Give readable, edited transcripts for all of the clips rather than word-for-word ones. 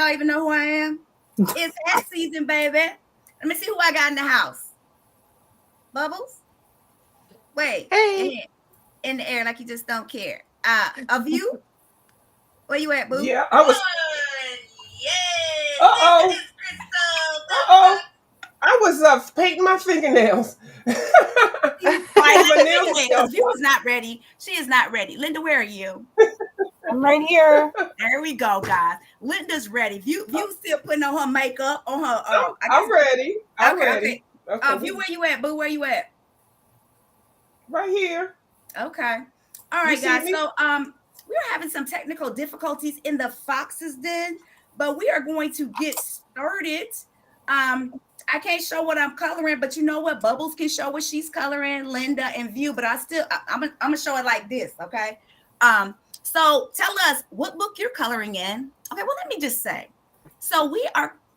y'all even know who I am? It's hat season, baby. Let me see who I got in the house. Bubbles? Wait, Hey. in the air like you just don't care. Of you? Where you at, boo? Yeah, I was. Yay! Uh Linda oh. is Crystal. Uh oh. I was painting my fingernails. All right, My Linda, where nails you are at? Because still View is not ready. She is not ready. Linda, where are you? I'm right here. There we go, guys. Linda's ready. View still putting on her makeup on her. I I'm guess. ready. I'm Okay, okay. ready. Okay, View, where you at, boo? Where you at? right here. Okay. All You right, see guys. me? So we are having some technical difficulties in the Fox's Den, but we are going to get started. I can't show what I'm coloring, but you know what? Bubbles can show what she's coloring, Linda and View, but I'm gonna show it like this, okay? So tell us what book you're coloring in. Okay, well, let me just say. So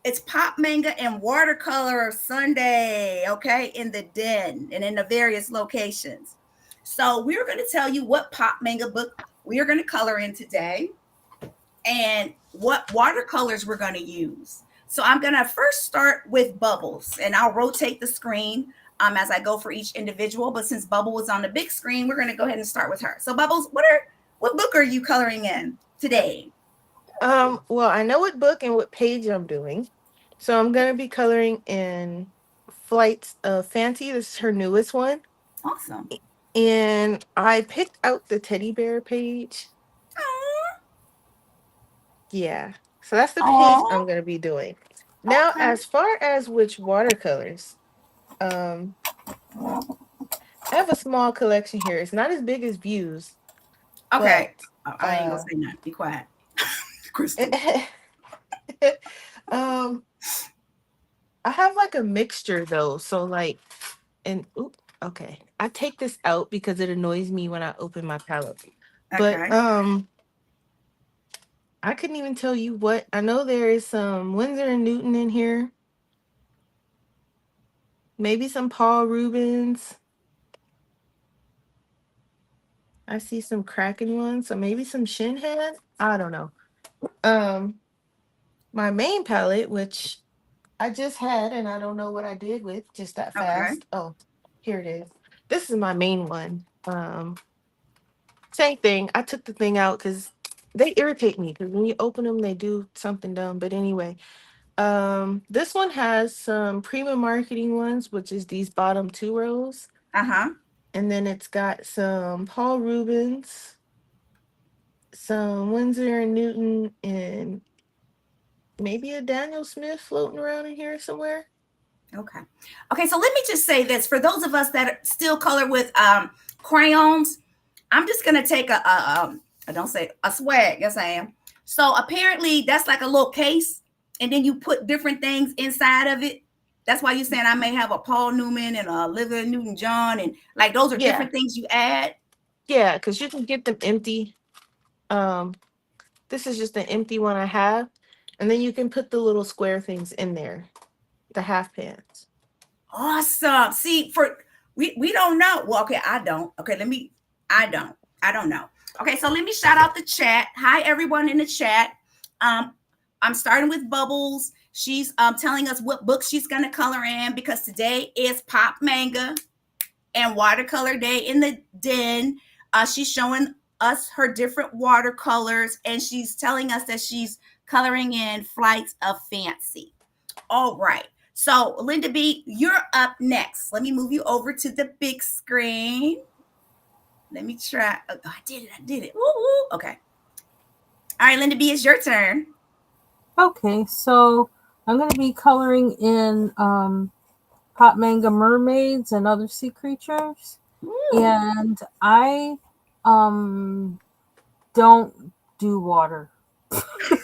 it's Pop Manga and Watercolor Sunday, okay, in the den and in the various locations. So we're going to tell you what Pop Manga book we are going to color in today and what watercolors we're going to use. So I'm going to first start with Bubbles, and I'll rotate the screen as I go for each individual. But since Bubble was on the big screen, we're going to go ahead and start with her. So Bubbles, what book are you coloring in today? Well, I know what book and what page I'm doing. So I'm gonna be coloring in Flights of Fancy. This is her newest one. Awesome. And I picked out the teddy bear page. Aww. Yeah. So that's the page Aww. I'm gonna be doing. Now, Okay. as far as which watercolors, um, I have a small collection here. It's not as big as Views, Okay. but Oh, I ain't gonna say nothing. Be quiet. Crystal. um I have like a mixture though. So like and oop, okay. I take this out because it annoys me when I open my palette. But Okay. I couldn't even tell you what. I know there is some Winsor and Newton in here. Maybe some Paul Rubens. I see some Kraken ones, so maybe some Shinhead. I don't know. Um my main palette, which I just had and I don't know what I did with just that Okay. fast. Oh, here it is. This is my main one. Same thing. I took the thing out because they irritate me because when you open them, they do something dumb. But anyway, this one has some premium marketing ones, which is these bottom two rows, Uh-huh. and then it's got some Paul Rubens, some Winsor and Newton, and maybe a Daniel Smith floating around in here somewhere. Okay. Okay, so let me just say this. For those of us that still color with crayons, I'm just gonna take I don't say a swag. Yes, I am. So apparently that's like a little case, and then you put different things inside of it. That's why you're saying I may have a Paul Newman and a Olivia Newton John, and like those are Yeah, different things you add. yeah, because you can get them empty. Um, this is just an empty one I have, and then you can put the little square things in there, the half pans. Awesome. See, we don't know. Well, okay, I don't. Okay, I don't. I don't know. Okay, so let me shout out the chat. Hi, everyone in the chat. Um, I'm starting with Bubbles. She's telling us what book she's gonna color in because today is Pop Manga and Watercolor Day in the Den. She's showing us her different watercolors and she's telling us that she's coloring in Flights of Fancy. All right. So, Linda B, you're up next. Let me move you over to the big screen. Let me try. Oh, I did it. I did it. Woo, woo. Okay. All right, Linda B, it's your turn. Okay, so I'm going to be coloring in Pop Manga mermaids and other sea creatures. Ooh. And I don't do water.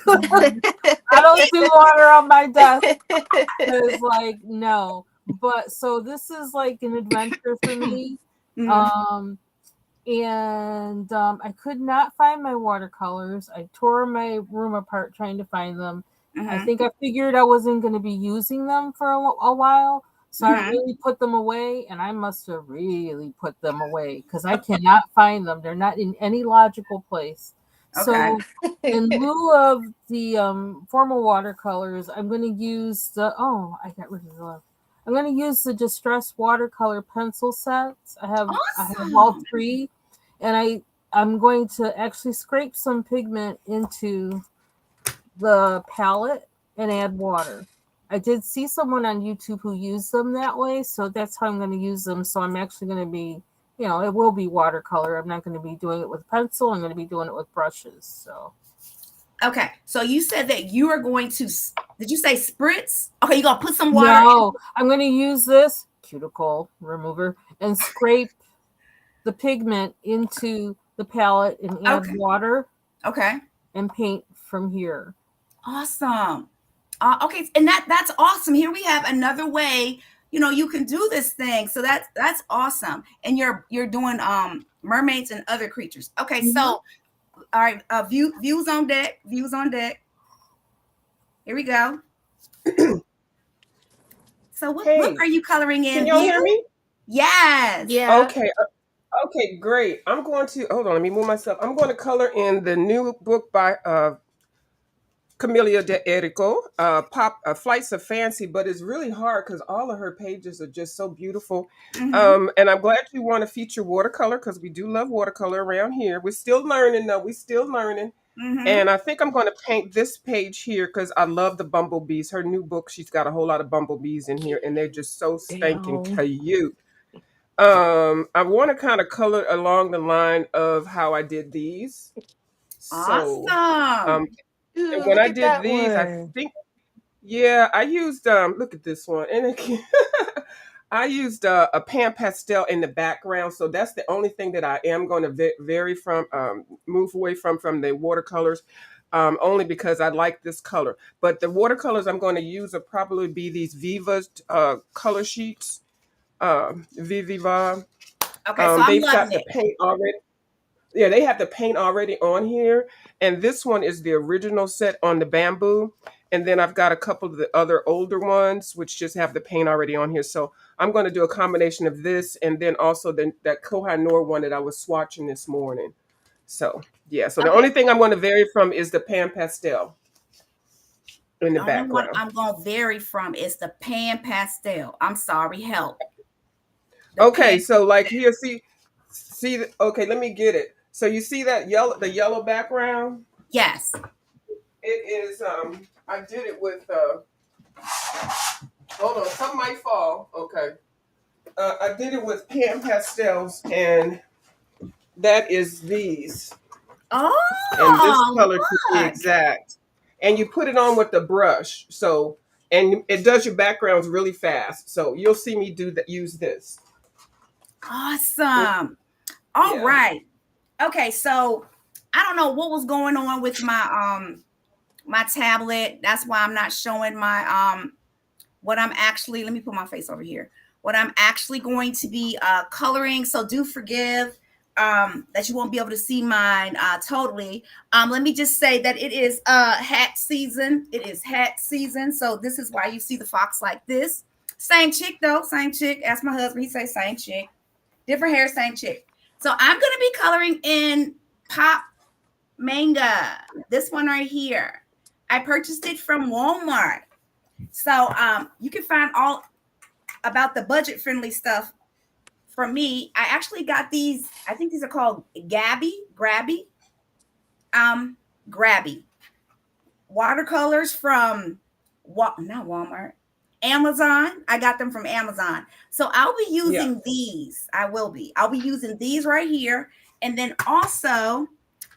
I don't do water on my desk because, like, no. But so this is like an adventure for me. Um, and I could not find my watercolors. I tore my room apart trying to find them. I think I figured I wasn't going to be using them for a while. So I really put them away, and I must have really put them away because I cannot find them. They're not in any logical place. Okay. So in lieu of the formal watercolors, I'm going to use I got rid of the. I'm going to use the distress watercolor pencil sets. I have all Awesome. three, and I'm going to actually scrape some pigment into the palette and add water. I did see someone on YouTube who used them that way, so that's how I'm going to use them. So I'm actually going to be, it will be watercolor. I'm not going to be doing it with pencil. I'm going to be doing it with brushes. So Okay. So you said that you are going to, did you say spritz? Okay, you're going to put some water in. no, I'm going to use this cuticle remover and scrape the pigment into the palette and add Okay. water Okay. and paint from here. Awesome. Okay, and that's awesome. Here we have another way, you can do this thing. So that's awesome. And you're doing mermaids and other creatures. Okay, Mhm. so all right, views on deck, views on deck. Here we go. So what Hey, are you coloring can in? y'all hear You? me? Yes. Yeah. Okay. Okay, great. I'm going to hold on. Let me move myself. I'm going to color in the new book by Camelia de Erico, Pop Flights of Fancy, but it's really hard because all of her pages are just so beautiful. Mm-hmm. And I'm glad you want to feature watercolor because we do love watercolor around here. We're still learning, though. We're still learning. Mm-hmm. And I think I'm going to paint this page here because I love the bumblebees. Her new book, she's got a whole lot of bumblebees in here, and they're just so spanking Damn. cute. I want to kind of color along the line of how I did these. So, Awesome. um, and Ooh, when look I at did that these, I one. think, yeah, I used look at this one, and it, I used a pan pastel in the background, so that's the only thing that I am going to vary from, move away from the watercolors, only because I like this color. But the watercolors I'm going to use will probably be these Viva's color sheets, Viva. Okay, so I'm They've loving got the it. paint already. Yeah, they have the paint already on here. And this one is the original set on the bamboo. And then I've got a couple of the other older ones, which just have the paint already on here. So I'm going to do a combination of this and then also that Koh Noor one that I was swatching this morning. So, yeah. So the Okay. only thing I'm going to vary from is the pan pastel in the The only one background. I'm gonna vary from is the pan pastel. I'm sorry, help. The Okay. pan. So like here, okay, let me get it. So you see that the yellow background? Yes. It is, I did it with, hold on, some might fall. Okay. I did it with pan pastels, and that is these, and this Oh, color to be look. exact. And you put it on with the brush, so and it does your backgrounds really fast. So you'll see me do that. Use this. Awesome. All Yeah. right. Okay, so I don't know what was going on with my tablet. That's why I'm not showing my what I'm actually, let me put my face over here. What I'm actually going to be coloring. So do forgive that you won't be able to see mine totally. Let me just say that it is hat season. It is hat season. So this is why you see the fox like this. Same chick though, same chick. Ask my husband, he say same chick. Different hair, same chick. So I'm gonna be coloring in Pop Manga. This one right here. I purchased it from Walmart. So you can find all about the budget friendly stuff from me. I actually got these. I think these are called um, Grabby watercolors from not Walmart, Amazon. I got them from Amazon. So I'll be Yeah. using these. I will be. I'll be using these right here, and then also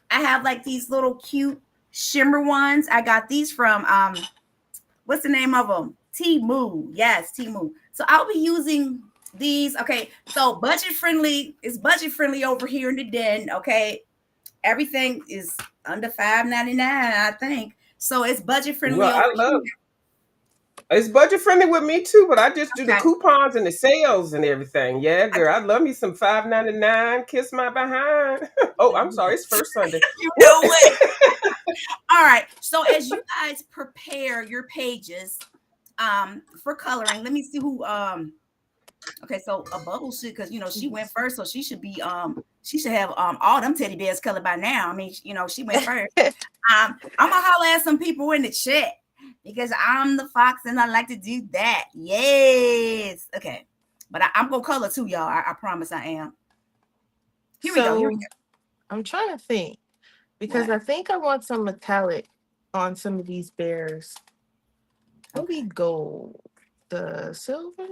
I have like these little cute shimmer ones. I got these from what's the name of them? Temu. Yes, Temu. So I'll be using these. Okay, so budget friendly is budget friendly over here in the den. Okay, everything is under $5.99, I think. So it's budget friendly Well, over I love. here. It's budget friendly with me too, but I just do the Okay. coupons and the sales and everything. Yeah, I, girl, I love me some 5.99. Kiss my behind. Oh, I'm sorry, it's first Sunday. you know it. All right. So as you guys prepare your pages for coloring, let me see who okay, so a bubble should, because she went first, so she should be She should have all them teddy bears colored by now. I mean, you know, she went first. I'm gonna holler at some people in the chat because I'm the fox and I like to do that. Yes. Okay. But I'm gonna color too, y'all. I promise I am. Here we go. Here we go. I'm trying to think because What? I think I want some metallic on some of these bears. Maybe Okay. gold. The silver?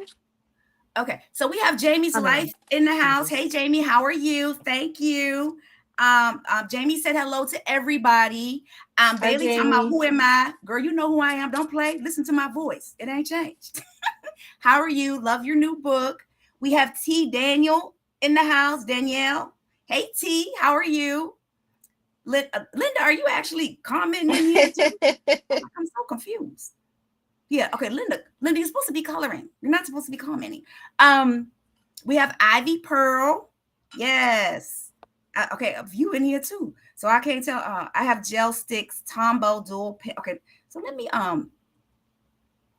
Okay, so we have Jamie's I don't know. life in the house. Jesus. Hey, Jamie, how are you? Thank you. Jamie said hello to everybody. Hi, Bailey talking about Jamie. who am I? Girl, you know who I am. Don't play. Listen to my voice. It ain't changed. How are you? Love your new book. We have T Daniel in the house. Danielle. Hey T, how are you? Linda, are you actually commenting in here too? I'm so confused. Yeah, okay, Linda, you're supposed to be coloring. You're not supposed to be commenting. We have Ivy Pearl. Yes. Okay, a view in here too. So I can't tell. I have gel sticks, Tombow dual pen. Okay, so let me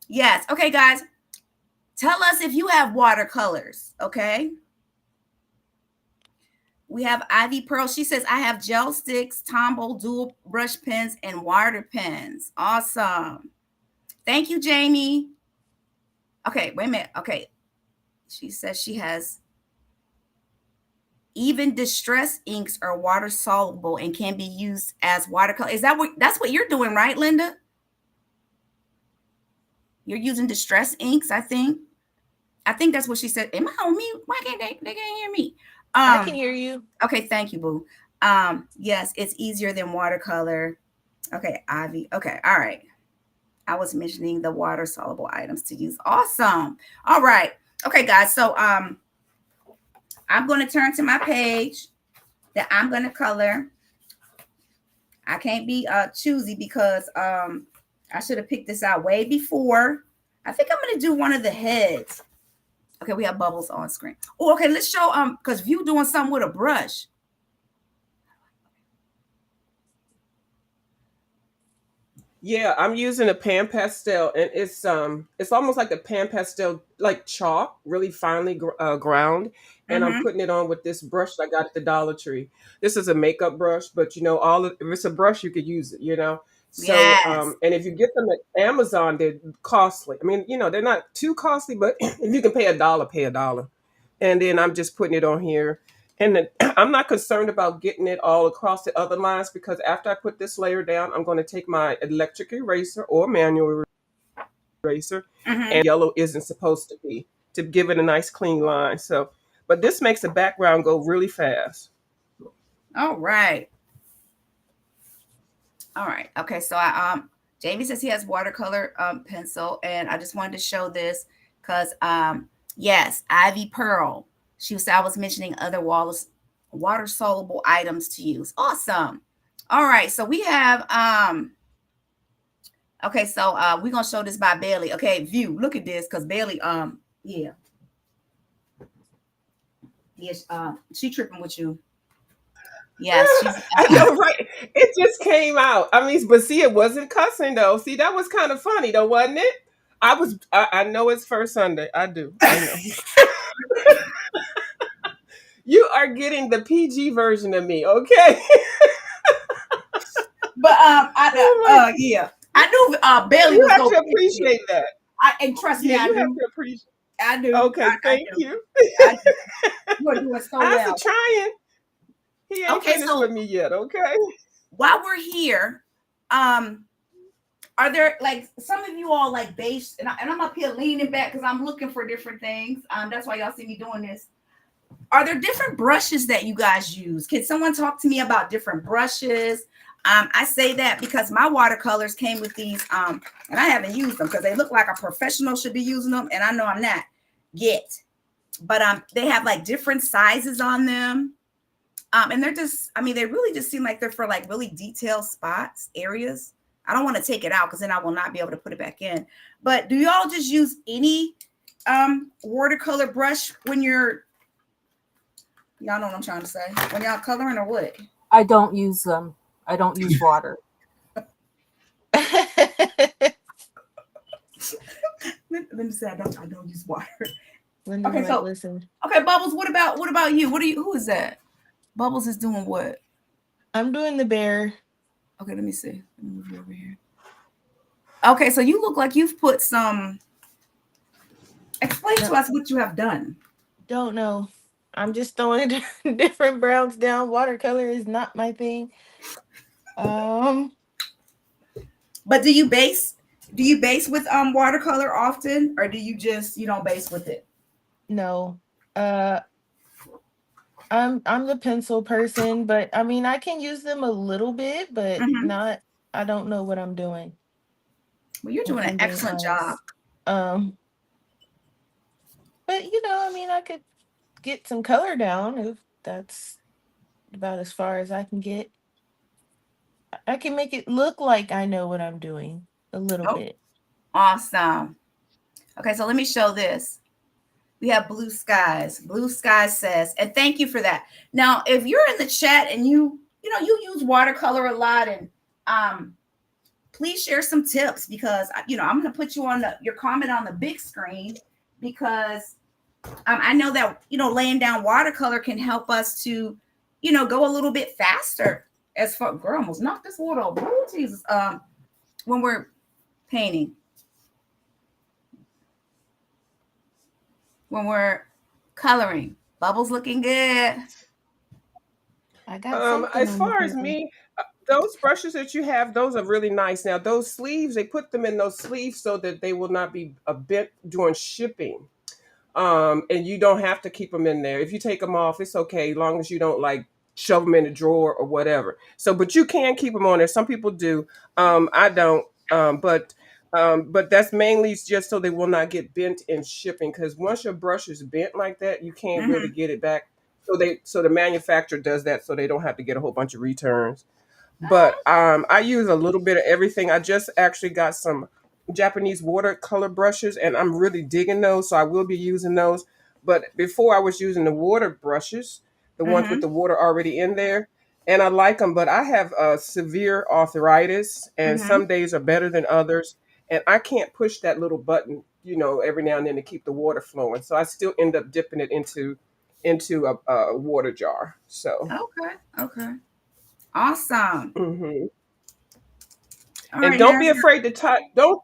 yes, okay, guys. Tell us if you have watercolors, okay? We have Ivy Pearl. She says, I have gel sticks, Tombow dual brush pens, and water pens. Awesome. Thank you, Jamie. Okay, wait a minute. Okay. She says she has even distress inks are water soluble and can be used as watercolor. Is that's what you're doing, right, Linda? You're using distress inks, I think. I think that's what she said. Am I on mute? Why can't they can't hear me? I can hear you. Okay, thank you, boo. Yes, it's easier than watercolor. Okay, Ivy. Okay, all right. I was mentioning the water soluble items to use. Awesome. All right. Okay, guys. So I'm going to turn to my page that I'm going to color. I can't be choosy because I should have picked this out way before. I think I'm going to do one of the heads. Okay, we have bubbles on screen. Oh, okay, let's show because View doing something with a brush. Yeah, I'm using a pan pastel, and it's almost like a pan pastel, like chalk, really finely ground. And I'm Mm-hmm. putting it on with this brush I got at the Dollar Tree. This is a makeup brush, but if it's a brush, you could use it, you know. So, Yes. and if you get them at Amazon, they're costly. I mean, they're not too costly, but if you can pay $1, pay $1. And then I'm just putting it on here. And then I'm not concerned about getting it all across the other lines because after I put this layer down, I'm going to take my electric eraser or manual eraser, Mm-hmm. and yellow isn't supposed to be to give it a nice clean line. So, but this makes the background go really fast. All right. All right. Okay. So Jamie says he has watercolor pencil, and I just wanted to show this because yes, Ivy Pearl. I was mentioning other water soluble items to use. Awesome. All right. So we have okay, so we're gonna show this by Bailey. Okay, View, look at this because Bailey yeah. Yes, she tripping with you. Yes, she's I know, right? It just came out. I mean, but see, it wasn't cussing though. See, that was kind of funny though, wasn't it? I know it's first Sunday. I do. I know. You are getting the PG version of me, okay? but Oh my, yeah. I knew Bailey you was have gonna to pick it. appreciate that. And trust me, Yeah, I you have do. to appreciate. I do. Okay, I thank do. you. I do. You are doing so I well. was trying. He ain't Okay, finished with so me yet, okay? while we're here, are there like some of you all like base and I'm up here leaning back because I'm looking for different things. That's why y'all see me doing this. Are there different brushes that you guys use? Can someone talk to me about different brushes? I say that because my watercolors came with these, and I haven't used them because they look like a professional should be using them, and I know I'm not yet. But they have like different sizes on them. And they're just, I mean, they really just seem like they're for like really detailed spots, areas. I don't want to take it out because then I will not be able to put it back in. But do y'all just use any watercolor brush when y'all know what I'm trying to say? When y'all coloring or what? I don't use them. I don't use water. Let me say I don't use water. Linda Okay, might so listen. okay, Bubbles, what about you? Who is that? Bubbles is doing what? I'm doing the bear. Okay, let me see. Let me move you over here. Okay, so you look like you've put some. Explain No, to us what you have done. don't know. I'm just throwing different browns down. Watercolor is not my thing. Um, But do you base with watercolor often, or do you just you don't base with it? no. Uh, I'm the pencil person, but I mean I can use them a little bit, but Hmm. not. I don't know what I'm doing. Well, you're If doing an I'm being excellent job. honest. Um, but I mean, I could get some color down if that's about as far as I can get. I can make it look like I know what I'm doing a little Oh, bit. awesome. Okay, so let me show this. We have blue skies. Blue skies says, and thank you for that. Now, if you're in the chat and you use watercolor a lot, and um, please share some tips because I'm going to put you on your comment on the big screen because I know that laying down watercolor can help us to go a little bit faster as far. Girl, almost knocked this water over. Oh, Jesus. When we're painting, when we're coloring, bubbles looking good. I got something As on the far as paper. me, those brushes that you have, those are really nice. Now, those sleeves, they put them in those sleeves so that they will not be a bit during shipping. And you don't have to keep them in there. If you take them off, it's okay, as long as you don't like shove them in a drawer or whatever. So, but you can keep them on there. Some people do. I don't. But that's mainly just so they will not get bent in shipping. Because once your brush is bent like that, you can't really Mm-hmm. get it back. So the manufacturer does that so they don't have to get a whole bunch of returns. But Oh, I use a little bit of everything. I just actually got some Japanese watercolor brushes, and I'm really digging those, so I will be using those. But before I was using the water brushes, the ones with mm-hmm. the water already in there, and I like them. But I have severe arthritis, and Mm-hmm. some days are better than others, and I can't push that little button, every now and then to keep the water flowing. So I still end up dipping it into a water jar. So. Okay. Okay. Awesome. Mhm. All And right. don't Now, be afraid to touch. Don't.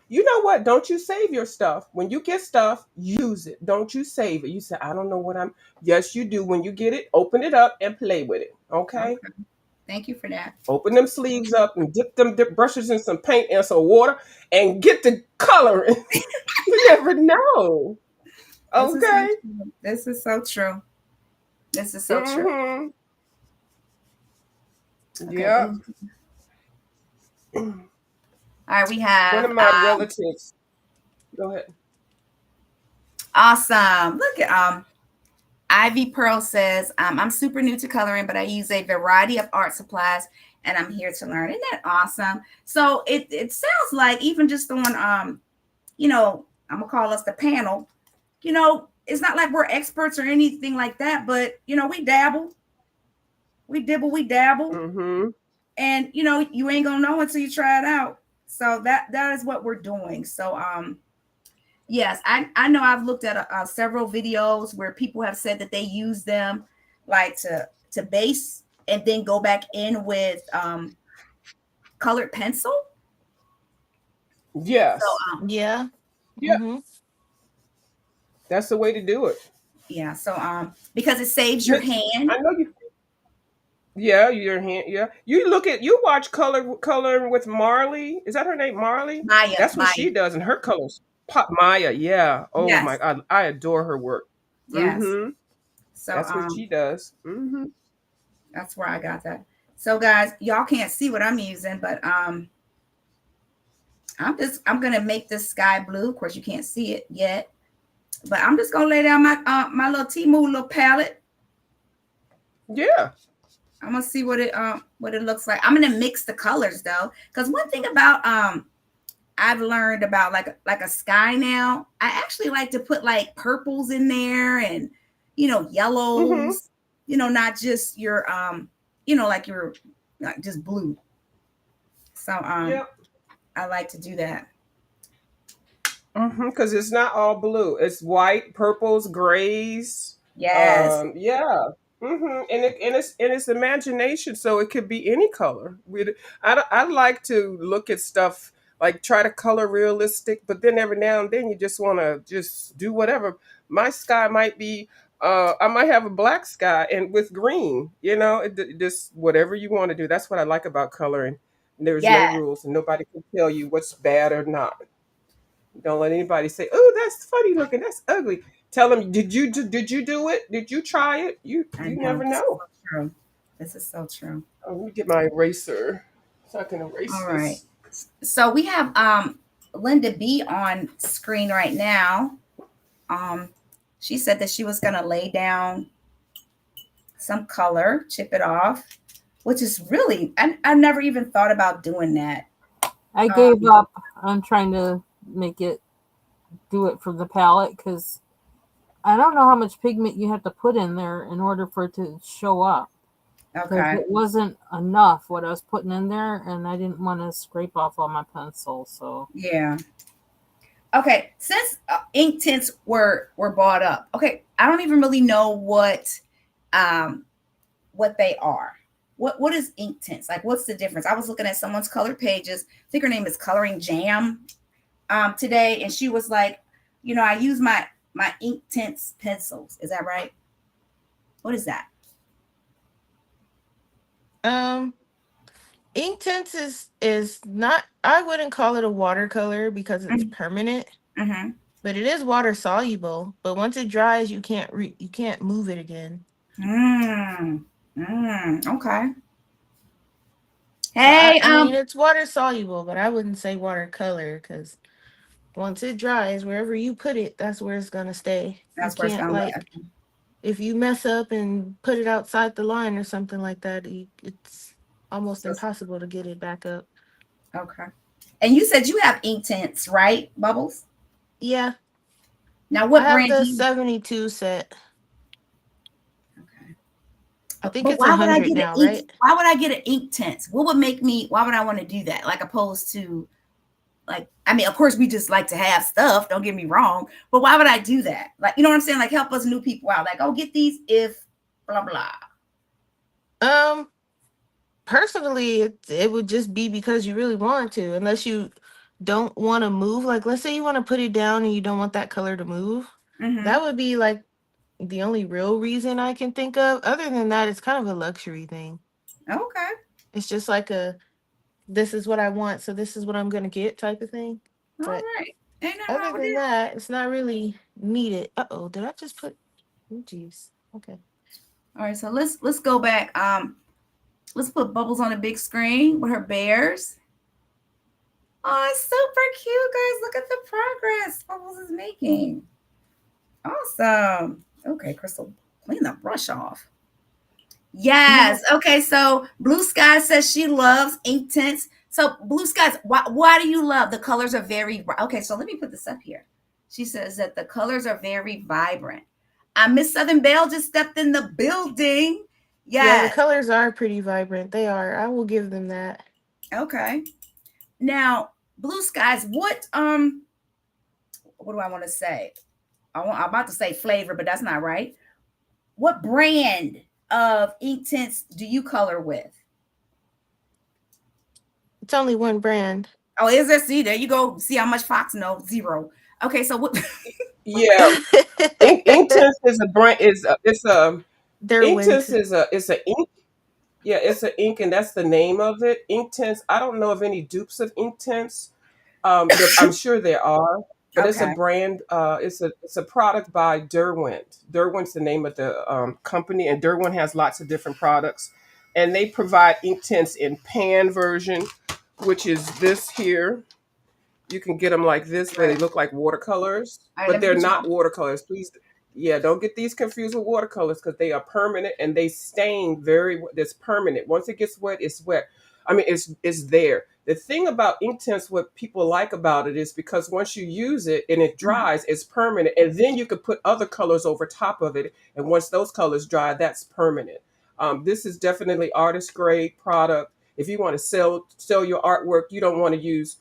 You know what? Don't you save your stuff. When you get stuff, use it. Don't you save it. You say, I don't know what I'm. Yes, you do. When you get it, open it up and play with it. Okay. okay. Thank you for that. Open them sleeves up and dip brushes in some paint and some water and get the coloring. You never know. This is so Okay. true. This is so true. This is so true. Mm-hmm. Okay. Yeah. Blue. All right. We One have of my relatives. Go ahead. awesome. Look at Ivy Pearl says, I'm super new to coloring, but I use a variety of art supplies and I'm here to learn. Isn't that awesome? So it sounds like even just on I'm gonna call us the panel, it's not like we're experts or anything like that, but we dabble, we dibble, we dabble, Mm-hmm. and you ain't gonna know until you try it out. So that is what we're doing. So yes, I know I've looked at several videos where people have said that they use them like to base and then go back in with colored pencil. So Yes. Yeah. Yeah. Mm-hmm. That's the way to do it. yeah, so because it saves your Mitch, hand. I know you. Yeah, your hand. Yeah, you watch coloring with Marley. Is that her name, Marley? Maya, That's what Maya. she does, and her colors. Pop Maya. Yeah. Oh my Yes, God, I adore her work. yes. Mm-hmm. So That's what she does. Mm-hmm. that's where I got that. So guys, y'all can't see what I'm using, but I'm gonna make this sky blue. Of course, you can't see it yet, but I'm just gonna lay down my little Timu little palette. Yeah. I'm gonna see what it looks like. I'm gonna mix the colors though, because one thing about I've learned about like a sky now, I actually like to put like purples in there and Mm-hmm. yellows, not just your like your like just blue. So Yeah. I like to do that. Mm-hmm. Because it's not all blue. It's white, purples, grays. Yes. Yeah. And it's imagination, so it could be any color. I like to look at stuff like try to color realistic, but then every now and then you just want to just do whatever. My sky might be, I might have a black sky and with green. Just whatever you want to do. That's what I like about coloring. There's no Yeah. rules, and nobody can tell you what's bad or not. Don't let anybody say, "Oh, that's funny looking. That's ugly." Tell them, did you do it? Did you try it? I You know. never This is know. so true. This is so true. Oh, let me get my eraser so I can erase All right. this. So we have Linda B on screen right now. Um she said that she was gonna lay down some color, chip it off, which is really I never even thought about doing that. I Um gave up on trying to make it do it for the palette because I don't know how much pigment you have to put in there in order for it to show up. Because okay. it wasn't enough what I was putting in there, and I didn't want to scrape off all my pencil. So Yeah. Okay, since ink tints were brought up. Okay, I don't even really know um what they are. What is ink tints? Like what's the difference? I was looking at someone's colored pages. I think her name is Coloring Jam today, and she was like, I use my ink tints pencils. Is that right? What is that? Um, ink tints is not. I wouldn't call it a watercolor because it's permanent, Mm-hmm. but it is water soluble. But once it dries, you can't move it again. Okay. So Hey, I mean, it's water soluble, but I wouldn't say watercolor because once it dries, wherever you put it, that's where it's gonna stay. You that's where it's can't gonna like if you mess up and put it outside the line or something like that, it's almost go. impossible to get it back up. Okay. And you said you have ink tints, right, Bubbles? Yeah, Now, I what have brand do the you? 72 set. Okay. I think But it's a why would I 100 get an now, ink? right? Why would I get an ink tint? What would make me? Why would I want to do that? Like opposed to like, I mean, of course, we just like to have stuff. Don't get me wrong, but why would I do that? Like, you know what I'm saying? Like, help us new people out. Like, oh, get these if blah blah. Um, Personally, it would just be because you really want to, unless you don't want to move. Like, let's say you want to put it down and you don't want that color to move. Mm-hmm. That would be like the only real reason I can think of. Other than that, it's kind of a luxury thing. Okay. It's just like a this is what I want, so this is what I'm gonna get type of thing. All But right. Ain't nothing other wrong with than that. that, it's not really needed. Uh-oh, did I just put oh jeez. Okay. All right. So let's go back. Let's put Bubbles on a big screen with her bears. Oh, it's super cute, guys. Look at the progress Bubbles is making. Awesome. Okay, Crystal, clean the brush off. Yes. Okay, so Blue Sky says she loves ink tints. So Blue Skies, why do you love the colors are very okay? So let me put this up here. She says that the colors are very vibrant. Miss Southern Belle just stepped in the building. Yeah, the Yes. colors are pretty vibrant. They are. I will give them that. Okay. Now, Blue Skies, what do I want to say? I'm about to say flavor, but that's not right. What brand of ink tints do you color with? It's only one brand. Oh, is there? See, there you go. See how much Fox knows? Zero. Okay, so what? Yeah, Inktense is a brand. It's a Derwent. Inktense is a ink. Yeah, it's an ink, and that's the name of it. Inktense. I don't know of any dupes of Inktense. I'm sure there are, but it's a Okay. brand. It's a product by Derwent. Derwent's the name of the company, and Derwent has lots of different products, and they provide ink tints in pan version, which is this here. You can get them like this, where they Right. look like watercolors, All right. but Let me they're get you. not watercolors. Please, yeah, don't get these confused with watercolors because they are permanent and they stain very. That's permanent. Once it gets wet, it's wet. I mean, it's there. The thing about ink tints, what people like about it is because once you use it and it dries, it's permanent, and then you could put other colors over top of it. And once those colors dry, that's permanent. This is definitely artist grade product. If you want to sell your artwork, you don't want to use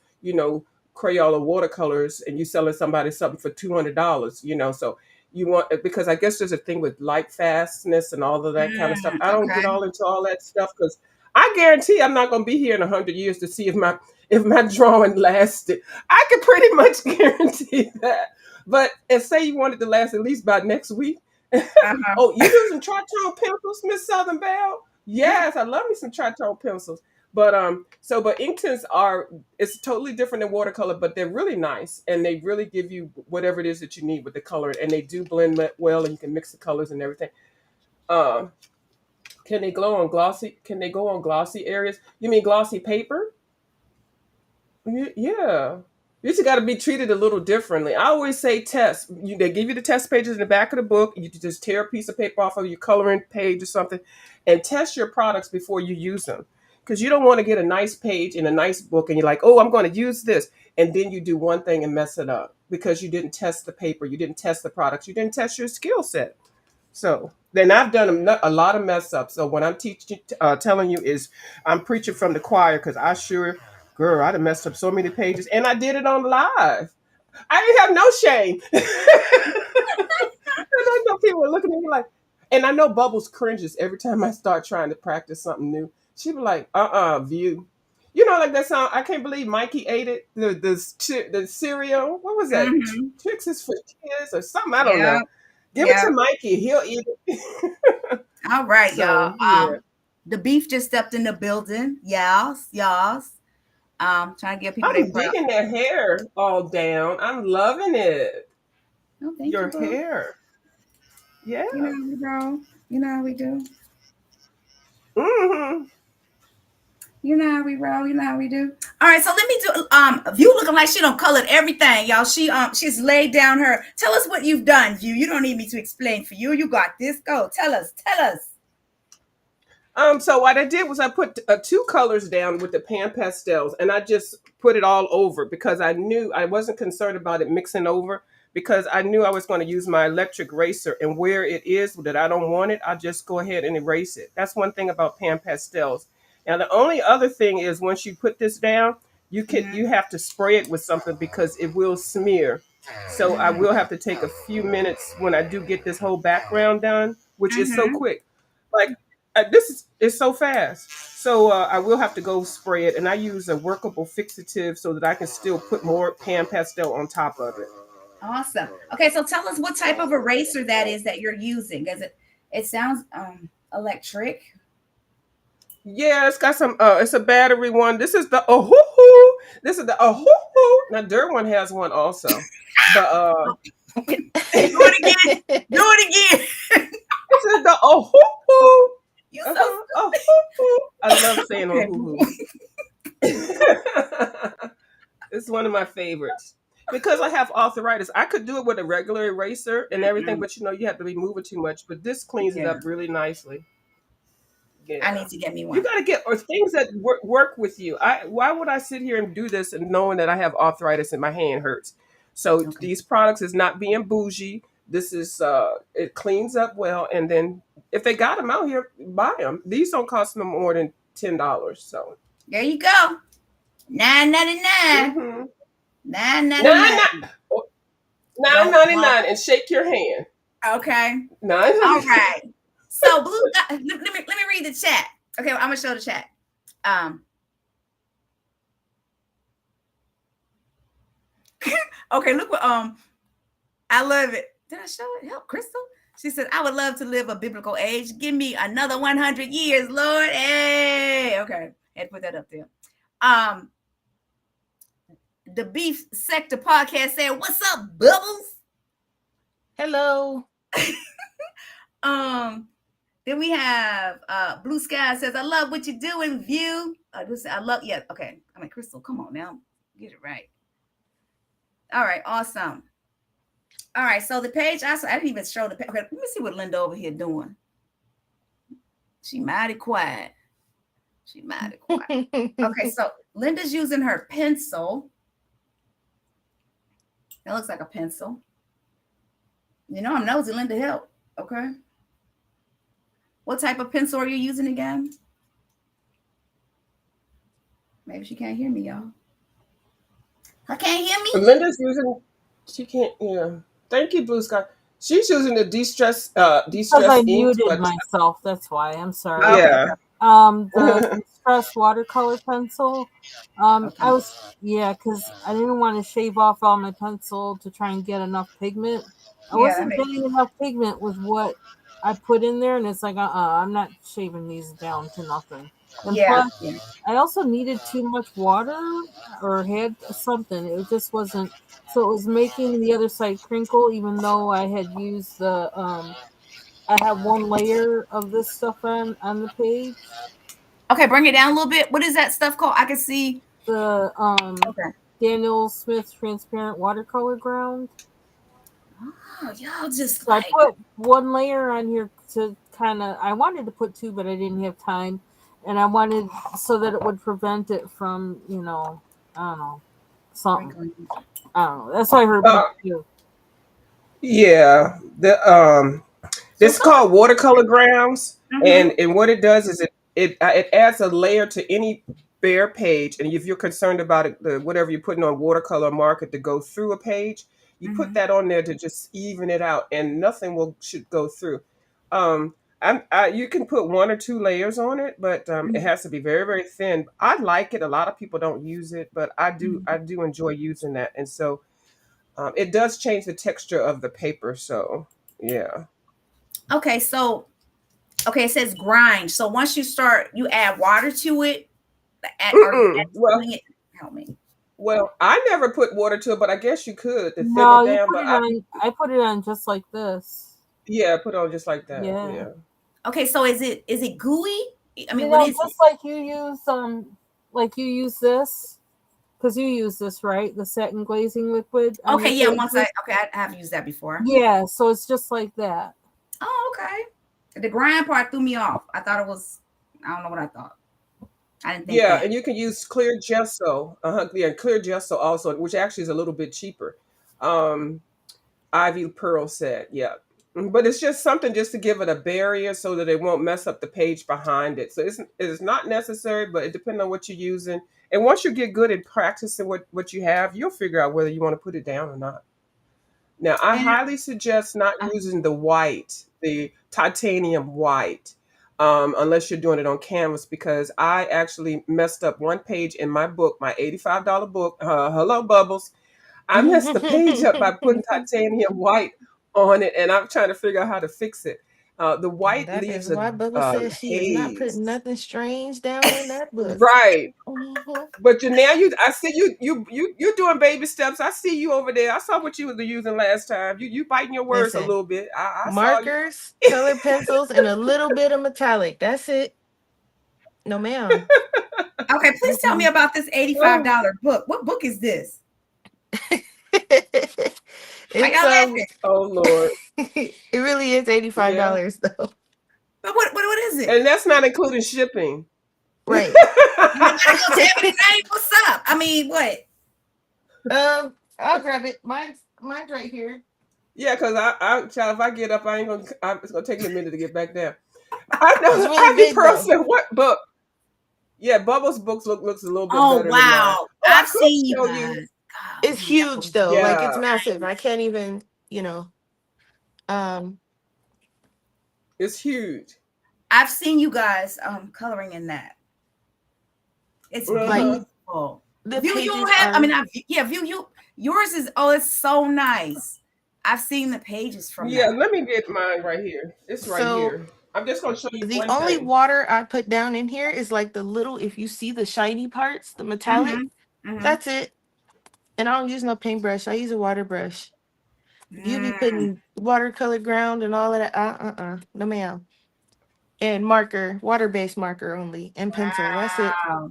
Crayola watercolors and you selling somebody something for $200, so you want, because I guess there's a thing with light fastness and all of that kind of stuff. I don't get Okay. all into all that stuff because I guarantee I'm not going to be here in 100 years to see if my drawing lasted. I can pretty much guarantee that. But and say you want it to last at least by next week. Uh-huh. Oh, you using tritone pencils, Miss Southern Belle? Yes, I love me some tritone pencils. But ink tints are, it's totally different than watercolor, but they're really nice and they really give you whatever it is that you need with the color, and they do blend well, and you can mix the colors and everything. Um, can they glow on glossy? Can they go on glossy areas? You mean glossy paper? Yeah. You just got to be treated a little differently. I always say test. They give you the test pages in the back of the book. You just tear a piece of paper off of your coloring page or something and test your products before you use them. Because you don't want to get a nice page in a nice book and you're like, oh, I'm going to use this. And then you do one thing and mess it up because you didn't test the paper. You didn't test the products. You didn't test your skill set. So then I've done a lot of mess ups. So what I'm teaching, telling you is I'm preaching from the choir because I sure, girl, I'd have messed up so many pages, and I did it on live. I didn't have no shame. And I know people were looking at me like, and I know Bubbles cringes every time I start trying to practice something new. She be like, View. You know, like that song, I can't believe Mikey ate it. The cereal. What was that? Mm-hmm. Tricks is for kids or something. I don't Yeah. know. Give it Yeah. to Mikey. He'll eat it. All right, y'all. So yeah. The beef just stepped in the building. Yes, yes. Trying to give people their I'm prop. digging their hair all down. I'm loving it. Oh, thank you, Your boo. hair. Yeah. You know how we roll. You know how we do. Hmm. You know how we roll. You know how we do. All right, so let me do. View looking like she don't colored everything, y'all. She's laid down her. Tell us what you've done, View. You don't need me to explain for you. You got this. Go. Tell us. Tell us. So what I did was I put two colors down with the pan pastels, and I just put it all over because I knew I wasn't concerned about it mixing over because I knew I was going to use my electric eraser, and where it is that I don't want it, I just go ahead and erase it. That's one thing about pan pastels. Now the only other thing is once you put this down, you have to spray it with something because it will smear. So I will have to take a few minutes when I do get this whole background done, which is so Mm-hmm. quick. Like is so fast. So I will have to go spray it, and I use a workable fixative so that I can still put more pan pastel on top of it. Awesome. Okay, so tell us what type of eraser that is that you're using. Is it sounds electric. Yeah, it's got some. It's a battery one. This is the oh hoo hoo. This is the oh hoo hoo. Now, Dirt one has one also, but Do it again. Do it again. this is the oh hoo hoo. You Uh so huh. Oh hoo hoo. I love saying oh okay. hoo hoo. It's one of my favorites because I have arthritis. I could do it with a regular eraser and everything, Mm-mm. but you have to be moving too much. But this cleans it Yeah, up really nicely. I Yeah. need to get me You one. got to get or things that work with you. Why would I sit here and do this and knowing that I have arthritis and my hand hurts? So Okay. these products is not being bougie. This is it cleans up well, and then if they got them out here, buy them. These don't cost no more than $10. So There you go. 9.99. mm-hmm. 9.99. Nine Don't ninety want nine and shake your hand. okay. Nine All ninety. right. So blue let me read the chat. Okay, I'm gonna show the chat. Um okay, look what I love it. Did I show it? Help Crystal. She said, I would love to live a biblical age. Give me another 100 years, Lord. Hey, okay. Had to put that up there. Um, the Beef Sector podcast said, what's up, Bubbles? Hello. Then we have Blue Sky says, I love what you're doing, View. I love, yeah, okay. I mean, Crystal, come on now. Get it right. All right, awesome. All right, so the page, I didn't even show the page. Okay, let me see what Linda over here doing. She mighty quiet. She mighty quiet. Okay, so Linda's using her pencil. That looks like a pencil. You know, I'm nosy, Linda, help. Okay. What type of pencil are you using again? Maybe she can't hear me, y'all. I can't hear me? Linda's using. She can't. Yeah. Thank you, Blue Sky. She's using the Because I de-stress ink, muted but myself. That's why. I'm sorry. Okay, yeah. The Distress watercolor pencil. okay. I was yeah, because I didn't want to shave off all my pencil to try and get enough pigment. I Yeah, that wasn't makes getting enough pigment with what I put in there, and it's like, I'm not shaving these down to nothing. And yeah, plus, yeah. I also needed too much water or had something. It just wasn't. So it was making the other side crinkle, even though I had used the. I have one layer of this stuff on the page. Okay, bring it down a little bit. What is that stuff called? I can see. The Okay. Daniel Smith transparent watercolor ground. Oh, y'all just So I like put one layer on here to kind of. I wanted to put two, but I didn't have time, and I wanted so that it would prevent it from, I don't know, something. wrinkling. I don't know. That's what I heard Uh, people do. yeah. So This is color. called watercolor grounds, Mm-hmm. and what it does is it adds a layer to any bare page, and if you're concerned about it, whatever you're putting on watercolor marker to go through a page, you put Mm-hmm. that on there to just even it out, and nothing will should go through. Um, you can put one or two layers on it, but it has to be very very thin. I like it. A lot of people don't use it, but I do. Mm-hmm. I do enjoy using that, and so it does change the texture of the paper. So yeah. Okay, so okay, it says grind. So once you start, you add water to it. Are you Mm-mm. putting it? Help me. I never put water to it, but I guess you could to thin No, it you down. put But it on. I put it on just like this. yeah, put it on just like that. Yeah. Yeah. Okay, so is it gooey? I mean, what is it? Just like you use this because you use this, right? The satin glazing liquid on your Okay, yeah. Once I pages. okay, I have used that before. Yeah, so it's just like that. Oh, okay. The grind part threw me off. I thought it was. I don't know what I thought. I didn't think Yeah, that. and you can use clear gesso. Yeah, clear gesso also, which actually is a little bit cheaper. Um, Ivy Pearl said, yeah. But it's just something just to give it a barrier so that it won't mess up the page behind it. So it's not necessary, but it depends on what you're using. And once you get good at practicing what you have, you'll figure out whether you want to put it down or not. Now, I And highly suggest not using the white, the titanium white, unless you're doing it on canvas, because I actually messed up one page in my book, my $85 book. Hello, Bubbles. I messed the page up by putting titanium white on it, and I'm trying to figure out how to fix it. The And white that leaves is a why Bubba says she is not haze. putting nothing strange down in that book. Right. Mhm. But I see you're doing baby steps. I see you over there. I saw what you were using last time. You biting your words a Listen, little bit. I saw you. markers, color pencils, and a little bit of metallic. That's it. No, ma'am. okay, please tell me Mm-mm. about this eighty-five Oh, dollar book. What book is this? Why It's y'all laughing? oh Lord. it really is $85 Yeah. though. But what is it? And that's not including shipping. Right. You better go tell me the name. What's up? I mean, what? I'll grab it. Mine's right here. Yeah, because child, if I get up, it's gonna take me a minute to get back down. I It's know really Ivy big Pearl though. said what book? Yeah, Bubbles' books looks a little bit Oh better than mine. wow, Oh, I I've could seen you show you. guys. It's Golly, that huge was though. Like it's Yeah, massive. I nice. can't even, um it's huge. I've seen you guys coloring in that. It's like Uh-huh. beautiful. the View you pages have. I are mean, yeah, view you. Yours is it's so nice. I've seen the pages from Yeah, that. let me get mine right here. It's right so here. I'm just gonna show you the one only thing. water I put down in here is like the little if you see the shiny parts, the metallic, Mm-hmm. Mm-hmm. that's it. And I don't use no paintbrush. I use a water brush. You be Mm. putting watercolor ground and all of that. No ma'am. And marker, water-based marker only, and pencil. That's it. Wow.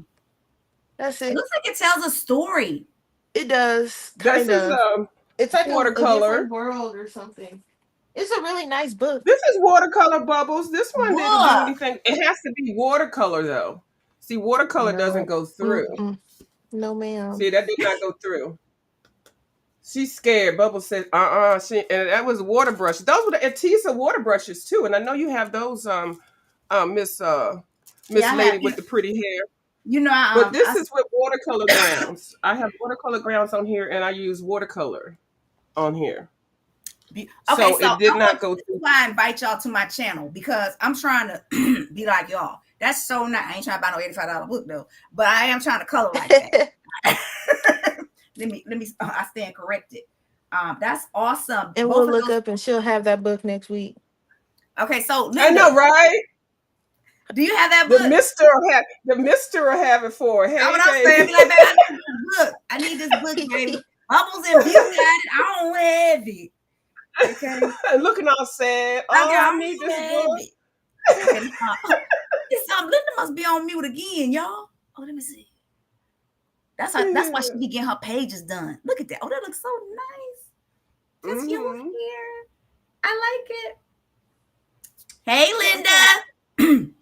That's It it. looks like it tells a story. It does, This kind is of. It's like a different watercolor. world or something. It's a really nice book. This is watercolor Bubbles. This one didn't do Look. anything. It has to be watercolor though. See, watercolor doesn't No. go through. Mm-mm. No, ma'am. See, that did not go through. She's scared. Bubbles said, She and that was water brush. Those were the Atisa water brushes too. And I know you have those, Miss Yeah, Miss I have. Lady with the pretty hair. But this I is with watercolor grounds. I have watercolor grounds on here, and I use watercolor on here. Okay, So so it did not go this is through. why I invite y'all to my channel because I'm trying to be like y'all. That's so nice. I ain't trying to buy no $85 book though, but I am trying to color like that. let me. I stand corrected. That's awesome. And Both we'll of look those. up and she'll have that book next week. Okay, so I know, Linda, right? do you have that The book? Mister will have it for her. That's Hey, what I'm saying. baby. Be like, baby, I need this book. I need this book, baby. Bubbles and View got it. I don't have it. Okay. Looking all sad. Okay, Oh, I I need don't this have book. it. Okay. It's Linda must be on mute again, y'all. Oh, let me see. That's why she be getting her pages done. Look at that. Oh, that looks so nice. That's your Mm-hmm. hair. I like it. Hey, Linda. I'm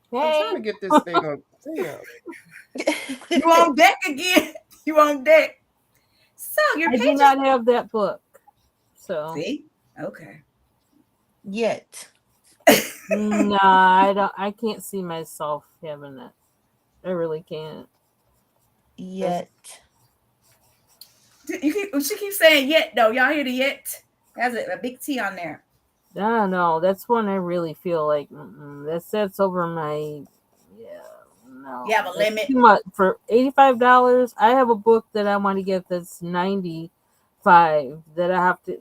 trying Hey, to get this thing on. Damn. You on deck again? You on deck? So your I do pages. not have that book. So See? Okay. Yet. no, I don't. I can't see myself having it. I really can't. Yet. She keeps saying yet though. Y'all hear the yet? Has a big T on there. I don't know. That's one I really feel like that's over my. Yeah, no. You have a That's limit. too much for $85. I have a book that I want to get that's 95 that I have to,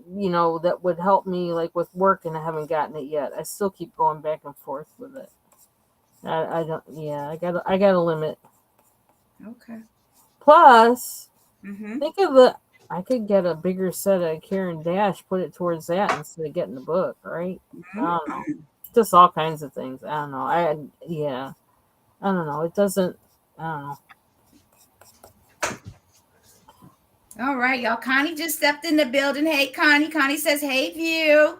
that would help me like with work, and I haven't gotten it yet. I still keep going back and forth with it. I don't. Yeah, I got a limit. Okay. Plus, Mm-hmm. think of I could get a bigger set of Karen Dash, put it towards that instead of getting the book, right? I don't know. Just all kinds of things. I don't know. Yeah. I don't know. It doesn't. I don't know. All right, y'all. Connie just stepped in the building. Hey, Connie. Connie says, "Hey, View."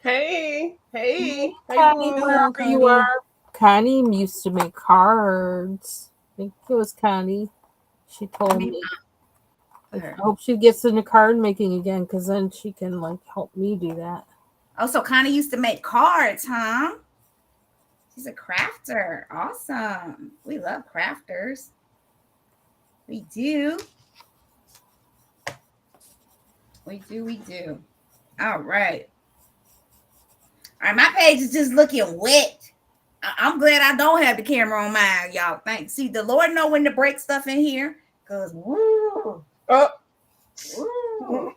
Hey, Hey, hey, hey, Connie, boo. Hello, wherever you Connie. are. Connie used to make cards. I think it was Connie. She Let told me me. put I her. hope she gets into card making again, because then she can like help me do that. Oh, so Connie used to make cards, huh? She's a crafter. Awesome. We love crafters. We do. We do. We do. All right. All right. My page is just looking wet. I'm glad I don't have the camera on mine, y'all. Thanks. See, the Lord know when to break stuff in here. Cause woo, Oh. woo.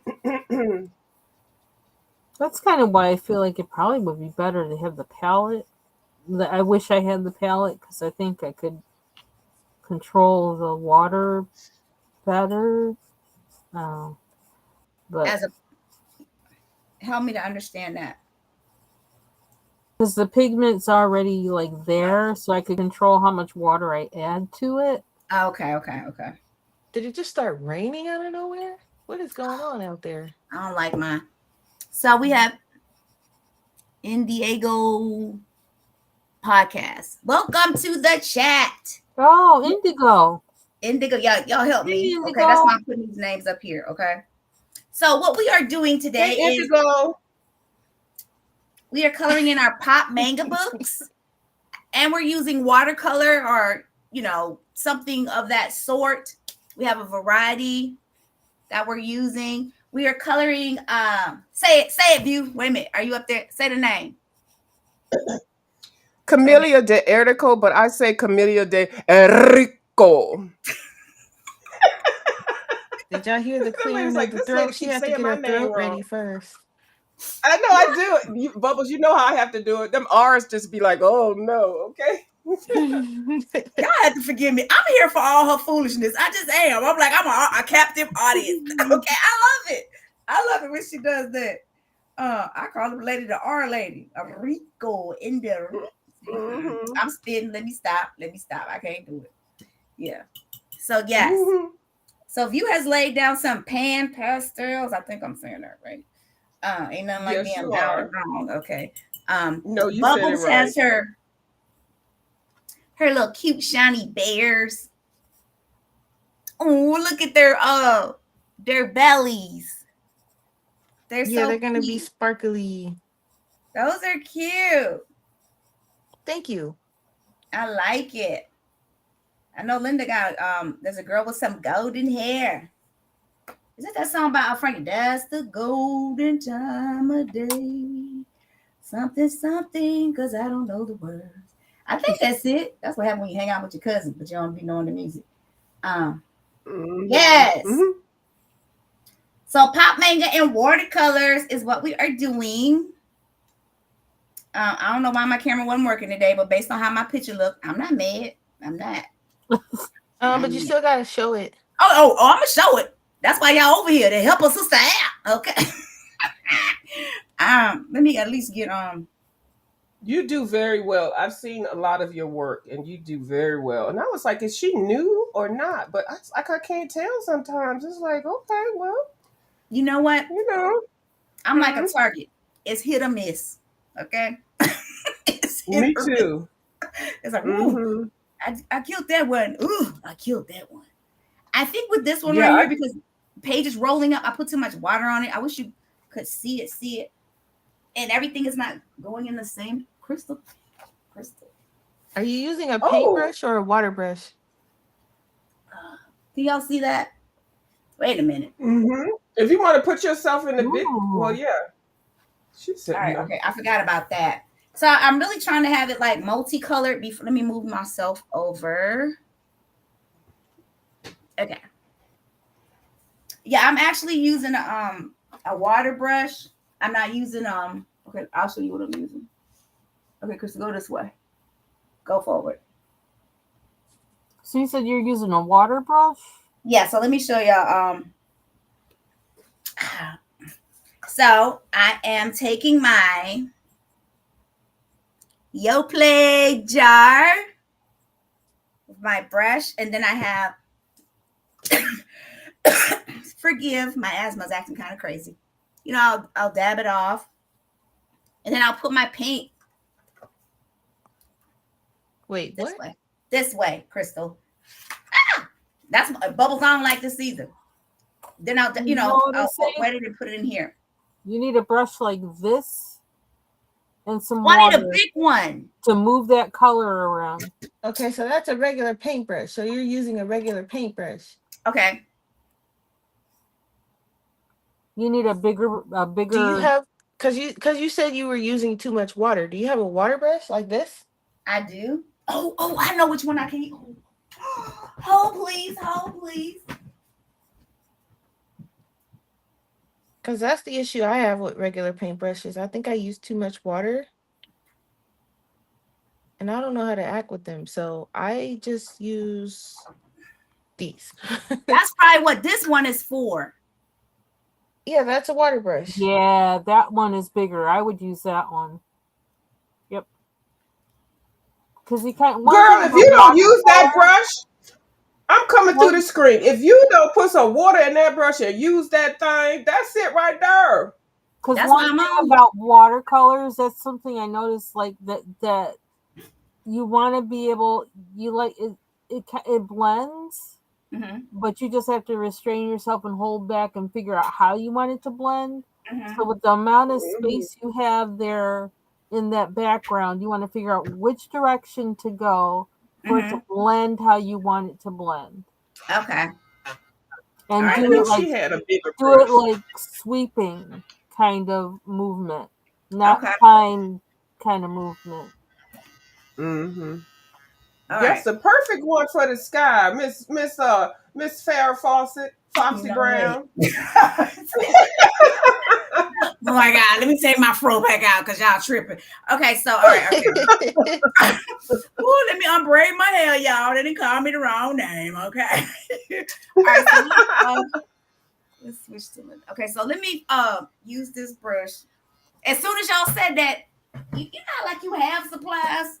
That's kind of why I feel like it probably would be better to have the palette. I wish I had the palette because I think I could control the water better. But As a help me to understand that. because the pigment's already like there, so I could control how much water I add to it. Okay, okay, okay. Did it just start raining out of nowhere? What is going on out there? I don't like mine. So we have Indiego podcast. Welcome to the chat. Oh, indigo. Indigo, y'all help Hey, me. Okay, that's indigo. why I'm putting these names up here. Okay. So what we are doing Hey, today is Indigo. we are coloring in our Pop Manga books, and we're using watercolor or something of that sort. We have a variety that we're using. We are coloring. Say it, View. Wait a minute. Are you up there? Say the name. Camellia de Erdico, but I say Camellia de Enrico. Did y'all hear the Lady's clearing of like, the this lady throat? She keeps has to saying get my her name throat wrong. ready first. I know I do it. Bubbles, you know how I have to do it. Them R's just be like, oh no, okay. Y'all have to forgive me. I'm here for all her foolishness. I just am. I'm like, I'm a captive audience. Okay, I love it. I love it when she does that. I call the lady the R lady. A Rico in there. Mm-hmm. I'm spitting. Let me stop. I can't do it. Yeah. So yes. Mm-hmm. So View has laid down some pan pastels. I think I'm saying that right. Ain't nothing like Yes, being you loud and are. wrong. Okay. No, you said it Bubbles right. has her little cute shiny bears. Oh, look at their bellies. They're Yeah, so they're gonna be cute. sparkly. Those are cute. Thank you. I like it. I know Linda got there's a girl with some golden hair. Is it that song by Frankie? That's the golden time of day. Something, something, because I don't know the words. I think that's it. That's what happens when you hang out with your cousins, but you don't be knowing the music. Um, Mm-hmm. yes. Mm-hmm. So pop manga and watercolors is what we are doing. I don't know why my camera wasn't working today, but based on how my picture looked, I'm not mad. I'm not. But you still gotta show it. I'm gonna show it. That's why y'all over here to help a sister out. Okay. Let me at least get You do very well. I've seen a lot of your work, and you do very well. And I was like, is she new or not? But I can't tell sometimes. It's like, okay, well, you know what? you know. I'm like a Hmm. target. It's hit or miss. Okay. It's hit Me or miss. too. It's like, ooh, Hmm. I killed that one. Ooh, I killed that one. I think with this one Yeah, right I here, because page is rolling up, I put too much water on it. I wish you could see it. And everything is not going in the same crystal. Crystal. Are you using a oh. paintbrush or a water brush? Can y'all see that? Wait a minute. Hmm. If you want to put yourself in the big, well, Ooh. yeah, she's All sitting right, there. okay. I forgot about that. So I'm really trying to have it like multicolored. Before, let me move myself over. Okay. Yeah, I'm actually using a water brush. I'm not using okay, I'll show you what I'm using. Okay, Chris, go this way. Go forward. So you said you're using a water brush? Yeah, so let me show y'all so I am taking my Yoplait jar with my brush, and then I have forgive my asthma's acting kind of crazy. You know, I'll dab it off, and then I'll put my paint Wait, this what? way. This way, Crystal. That's bubbles I don't like this either. Then You know what I I'll say? wet it and put it in here. You need a brush like this and some Oh, I need a water big one. to move that color around. Okay, so that's a regular paintbrush. So you're using a regular paintbrush. Okay. You need a Do you bigger. have because you said you were using too much water. Do you have a water brush like this? I do. Oh, I know which one I can use. Hold please, hold please. Because that's the issue I have with regular paintbrushes. I think I use too much water and I don't know how to act with them. So I just use these. That's probably what this one is for. Yeah, that's a water brush. Yeah, that one is bigger. I would use that one. Yep. Because you can't. One Girl, thing if about you don't use that watercolor, brush, I'm coming through the one screen. If you don't put some water in that brush and use that thing, that's it right there. because That's why one I'm thing on. about watercolors, that's something I noticed. Like that you want to be able. You like it. It blends, Mm-hmm. but you just have to restrain yourself and hold back and figure out how you want it to blend. So Mm-hmm. with the amount of Mhm. space you have there in that background, you want to figure out which direction to go for it to Mm-hmm. blend how you want it to blend. Okay. All And right. I Let knew me. she had a bigger do it brush. like sweeping kind of movement, not Okay. kind of movement. Hmm. All That's right. the perfect one for the sky, Miss Farrah Fawcett, You Foxy know what? Brown. Oh my God. Let me take my fro back out because y'all tripping. Okay. So, all right. Okay. Ooh, let me unbraid my hair, y'all. They didn't call me the wrong name. Okay. All right. So let's switch to it. Okay. So let me use this brush. As soon as y'all said that, you know, like you have supplies.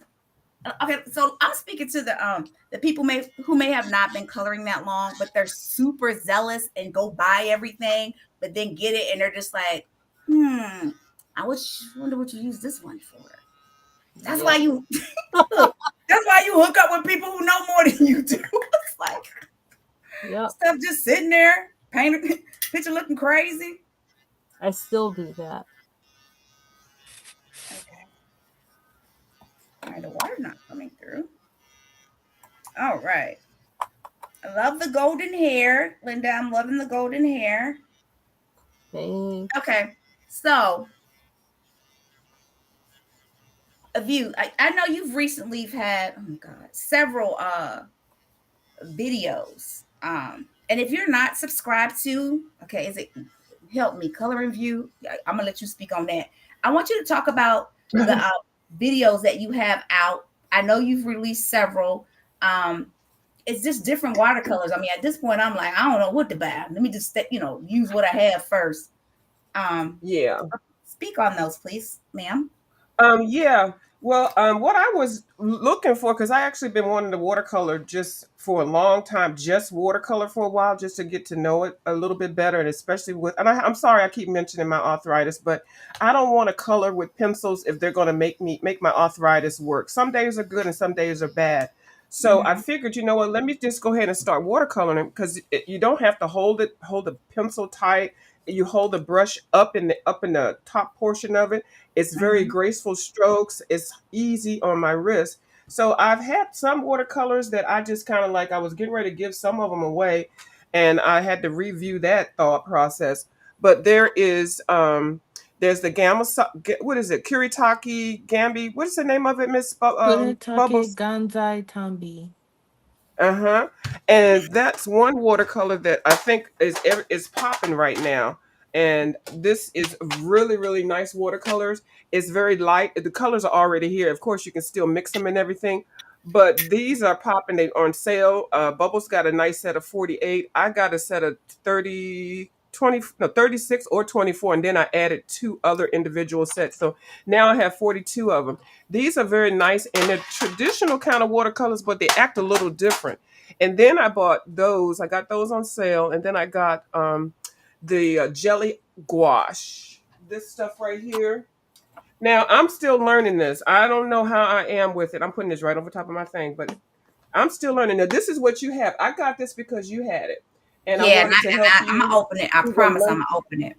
Okay, so I'm speaking to the people who may have not been coloring that long, but they're super zealous and go buy everything, but then get it and they're just like, I wonder what you use this one for. That's why Yep. you look. That's why you hook up with people who know more than you do. It's like Yep. stuff just sitting there, painted picture looking crazy. I still do that. Okay, all right, the water's not coming through. All right, I love the golden hair, Linda. I'm loving the golden hair. Thanks. Okay, so of you, I know you've recently had, oh my god, several videos. And if you're not subscribed to, okay, is it help me color and view? I'm gonna let you speak on that. I want you to talk about the videos that you have out. I know you've released several. It's just different watercolors. I mean, at this point, I'm like, I don't know what to buy. Let me just, use what I have first. Um, Yeah. Speak on those, please, ma'am. Yeah. Well, what I was looking for, because I actually been wanting to watercolor just for a long time, just watercolor for a while, just to get to know it a little bit better, and especially with, and I'm sorry I keep mentioning my arthritis, but I don't want to color with pencils if they're going to make my arthritis work. Some days are good and some days are bad. So I Mm-hmm. figured, you know what, let me just go ahead and start watercoloring because you don't have to hold the pencil tight. You hold the brush up in the top portion of it. It's very Mm-hmm. graceful strokes. It's easy on my wrist. So I've had some watercolors that I just kind of like, I was getting ready to give some of them away and I had to review that thought process. But there's the what is it? Kuritake Gambi. What is the name of it, Miss Kuretake Bubbles? Ganzai Tambi. Uh-huh. And that's one watercolor that I think is popping right now. And this is really, really nice watercolors. It's very light. The colors are already here. Of course, you can still mix them and everything. But these are popping. They on sale. Bubbles got a nice set of 48. I got a set of 30, 20, no, 36 or 24. And then I added two other individual sets. So now I have 42 of them. These are very nice and they're traditional kind of watercolors, but they act a little different. And then I bought those. I got those on sale, and then I got the jelly gouache. This stuff right here. Now I'm still learning this. I don't know how I am with it. I'm putting this right over top of my thing, but I'm still learning. Now this is what you have. I got this because you had it, and I Yeah, wanted to help I'm gonna you. open it. I To promise I'm learn. gonna open it.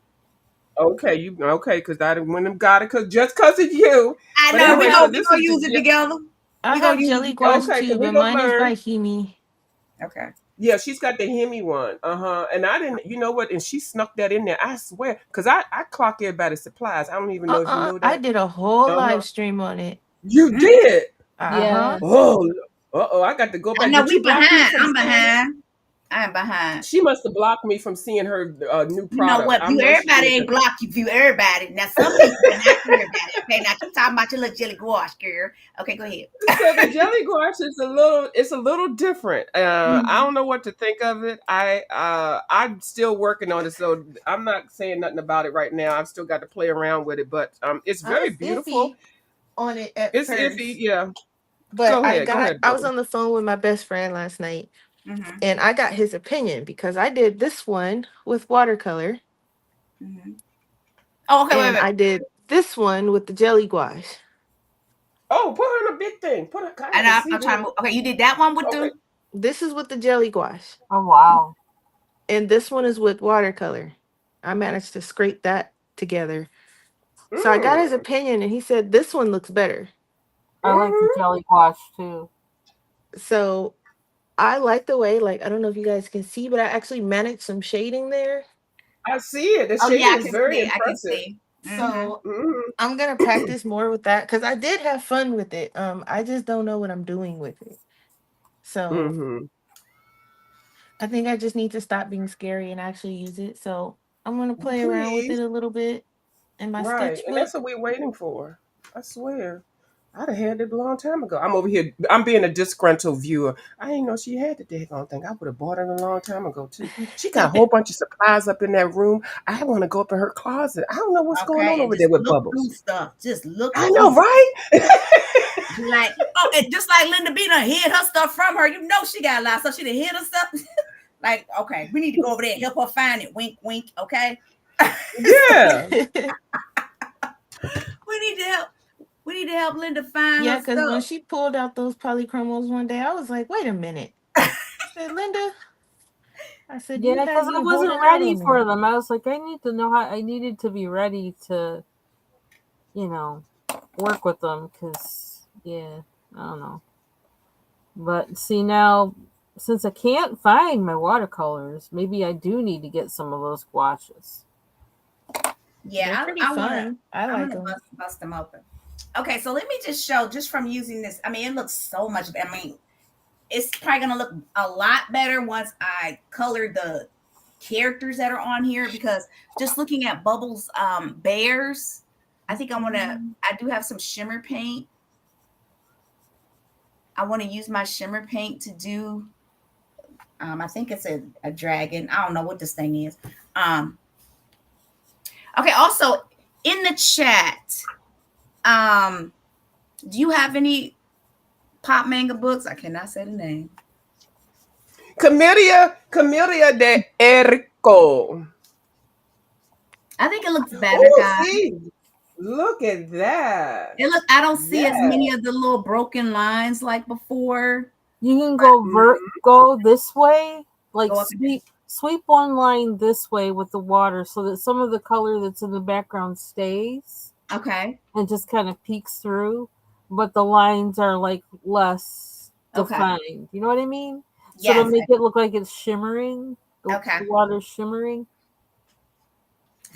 Okay, you okay? Because I didn't win them. Got it because just because of you. I But know anyway, so we this gonna is the use it together. I We gonna have use it jelly together. gouache okay. too, Because we but gonna mine is learn. by Himi. Okay. Yeah, she's got the Hemi one. Uh-huh. And I didn't, you know what? And she snuck that in there. I swear. Because I clock everybody's supplies. I don't even know if you know I that. did a whole Uh-huh. live stream on it. You Mm. did. Uh-huh. Yeah. Oh, uh-oh. I got to go I back. know Did we you block me behind. from I'm seeing it? behind. I'm behind. She must have blocked me from seeing her new You know product. what? I View know she everybody did. ain't block you. View everybody. Now some people, but not everybody. Okay, now keep talking about your little jelly gouache, girl. Okay, go ahead. So the jelly gouache is it's a little different. I Mhm. don't know what to think of it. I'm still working on it, so I'm not saying nothing about it right now. I've still got to play around with it, but it's I very was beautiful. iffy on it at It's iffy, first. yeah. But Go ahead, I was Bubba. on the phone with my best friend last night Mhm. and I got his opinion because I did this one with watercolor Mhm. Oh, okay. Wait, and wait. I did this one with the jelly gouache. Oh, put her in a big thing. Put her. I And gotta see I'm trying to this. move. Okay, you did that one with Okay. the. This is with the jelly gouache Oh wow. and this one is with watercolor. I managed to scrape that together. So I got his Mm. opinion and he said this one looks better. I like the Hmm. jelly gouache too. So I like the way, like, I don't know if you guys can see, but I actually managed some shading there. I see it. The Oh yeah, shading I is can very see. I can impressive. see. Mhm. So Hmm. I'm gonna practice more with that because I did have fun with it. I just don't know what I'm doing with it. So Hmm. I think I just need to stop being scary and actually use it. So I'm gonna play around with it Please. a little bit in my Right. And that's sketchbook. what we're waiting for. I swear. I'd have had it a long time ago. I'm over here. I'm being a disgruntled viewer. I didn't know she had the daggone thing. I would have bought it a long time ago too. She got a whole bunch of supplies up in that room. I want to go up in her closet. I don't know what's going on Okay, and over just there with look through Bubbles. stuff. Just look I know, through. right? Be like, oh, and just like Linda B done hid her stuff from her. You know she got a lot, so she done hid her stuff. Like, okay, we need to go over there and help her find it. Wink, wink. Okay. Yeah. we need to help. We need to help Linda find Yeah, her because when stuff. she pulled out those polychromos one day, I was like, wait a minute. I said, Linda, I said, you Yeah, had because I you wasn't holding out ready on me. for them. I was like, I need to know how. I needed to be ready to, you know, work with them. Because yeah, I don't know. But see now, since I can't find my watercolors, maybe I do need to get some of those gouaches. They're Yeah, pretty I want to. fun. I I'm like gonna them. bust them open. Okay, so let me just show just from using this. I mean, it looks so much. I mean, it's probably gonna look a lot better once I color the characters that are on here because just looking at Bubbles bears, I think I do have some shimmer paint. I want to use my shimmer paint to do I think it's a dragon. I don't know what this thing is. Um okay, also in the chat, do you have any Pop Manga books? I cannot say the name. Camellia de Erco. I think it looks better, Oh, guys. see, look at that. I don't see as Yeah. many of the little broken lines like before. You can go go this way, like Go up sweep one line this way with the water so that some of the color that's in the background stays Okay. and just kind of peeks through, but the lines are like less Okay. defined. You know what I mean? So Yes. to make it look like it's shimmering, Okay. the water's shimmering.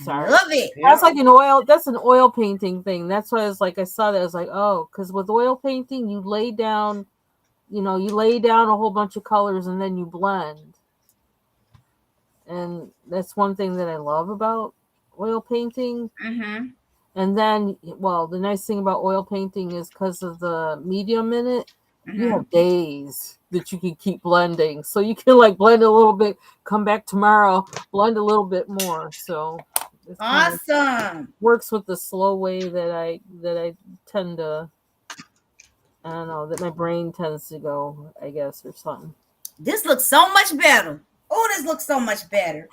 Sorry. Love it. That's like an oil. That's an oil painting thing. That's why I was like, I saw that. I was like, oh, because with oil painting, you lay down, you lay down a whole bunch of colors and then you blend. And that's one thing that I love about oil painting. Mm-hmm. And then, well, the nice thing about oil painting is because of the medium in it, you have days that you can keep blending. So you can like blend a little bit, come back tomorrow, blend a little bit more. So it's Awesome. works with the slow way that I tend to, I don't know, that my brain tends to go, I guess, or something. This looks so much better. Oh, this looks so much better.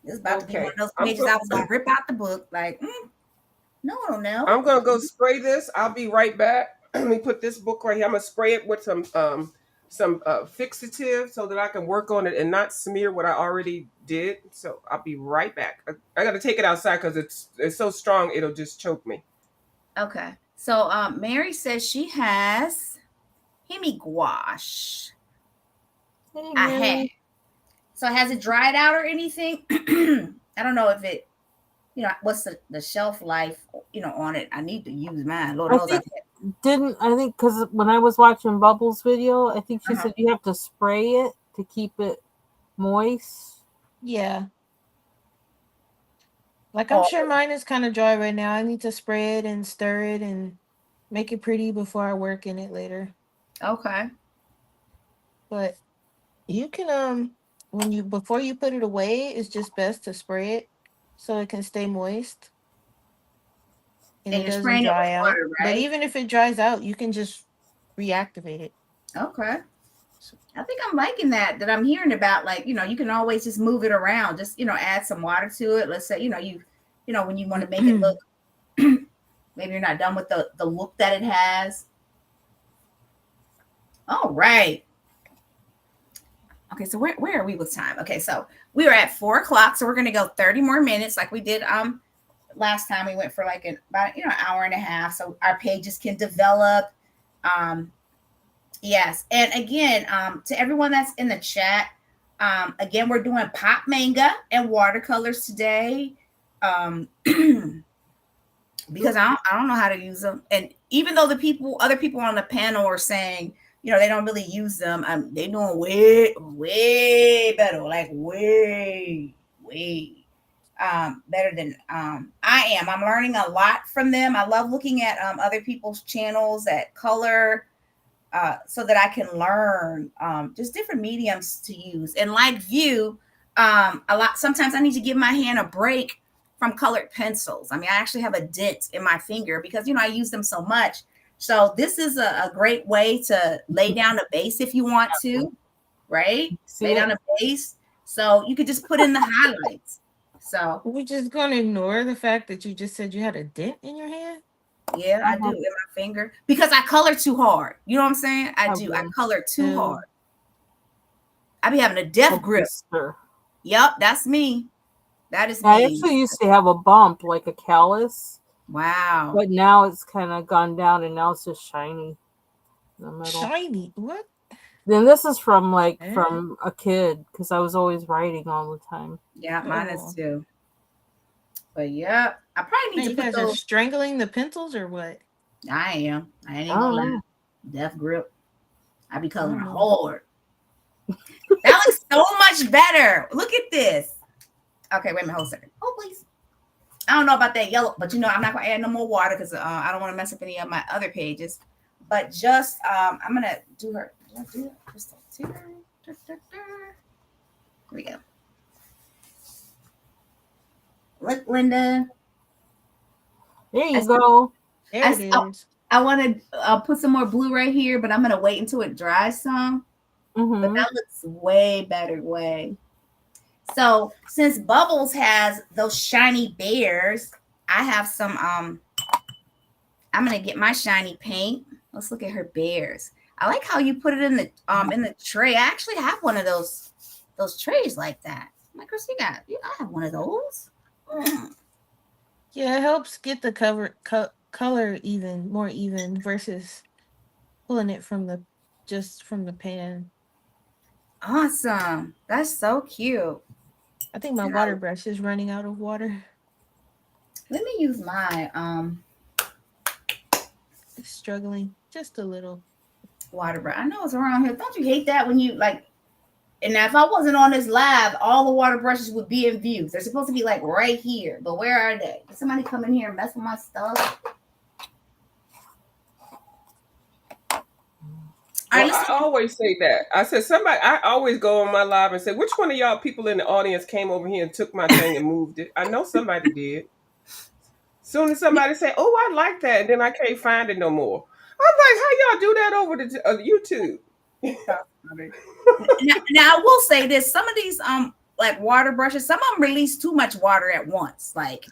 This is about to be one of those pages I was gonna rip out the book. Like, no. I'm gonna go spray this. I'll be right back. Let me put this book right here. I'm gonna spray it with some fixative so that I can work on it and not smear what I already did. So I'll be right back. I gotta take it outside because it's so strong it'll just choke me. Okay. So Mary says she has hemi gouache. I have. So has it dried out or anything? I don't know if it, what's the shelf life, on it. I need to use mine. Lord knows I think because when I was watching Bubbles' video, I think she said you have to spray it to keep it moist. Yeah. Like I'm sure mine is kind of dry right now. I need to spray it and stir it and make it pretty before I work in it later. Okay. But you can before you put it away, it's just best to spray it so it can stay moist. And it doesn't dry out. Water, right? But even if it dries out, you can just reactivate it. Okay. I think I'm liking that I'm hearing about, like, you can always just move it around. Just, add some water to it. Let's say, when you want to make it look, maybe you're not done with the look that it has. All right. Okay, so where are we with time? Okay, so we are at 4:00, so we're gonna go 30 more minutes like we did last time. We went for like about an hour and a half, so our pages can develop. Yes, and again, to everyone that's in the chat, again, we're doing Pop Manga and watercolors today, because I don't know how to use them, and even though other people on the panel are saying, they don't really use them, they're doing way better, like way better than I am. I'm learning a lot from them. I love looking at other people's channels that color. So that I can learn just different mediums to use. And like you, sometimes I need to give my hand a break from colored pencils. I mean, I actually have a dent in my finger because, I use them so much. So this is a great way to lay down a base if you want to, right? Lay down a base. So you could just put in the highlights. So we're just going to ignore the fact that you just said you had a dent in your hand? Yeah, I do in my finger because I color too hard. You know what I'm saying? I do. I color too hard. I be having a death grip. Yep, that's me. That is me. I actually used to have a bump, like a callus. Wow. But now it's kind of gone down and now it's just shiny. in the middle. Shiny. What? Then this is from like Eh? from a kid because I was always writing all the time. Yeah, mine is Oh. too. But yeah, I probably Now need to you put guys are those. strangling the pencils or what? I am. I ain't I even gonna don't lie. know. Death grip. I be I coloring don't know. hard. That looks so much better. Look at this. Okay, wait a minute, hold a second. Oh, please. I don't know about that yellow, but I'm not gonna add no more water because I don't want to mess up any of my other pages. But just I'm gonna do her. Did I do it? Crystal tear. Here we go. Look, Linda. There I you go. There I, it is. I want to put some more blue right here, but I'm gonna wait until it dries some. But Mm-hmm. that looks way better. Way. So since Bubbles has those shiny bears, I have some I'm gonna get my shiny paint. Let's look at her bears. I like how you put it in the tray. I actually have one of those trays like that. I'm like, Chris, I have one of those. Mm. Yeah, it helps get the color even more even versus pulling it from the just from the pan. Awesome. That's so cute. I think my water Now, brush is running out of water. let me use my It's struggling just a little. water brush. I know it's around here. Don't you hate that when you like? And now, if I wasn't on this live, all the water brushes would be in view. They're supposed to be like right here, but where are they? Did somebody come in here and mess with my stuff? All right, Well, let's I look. always say that. I said somebody. I always go on my live and say, "Which one of y'all people in the audience came over here and took my thing and moved it?" I know somebody did. Soon as somebody say, "Oh, I like that," and then I can't find it no more. I'm like, "How y'all do that over the YouTube?" Now, I will say this: some of these like water brushes, some of them release too much water at once. Like,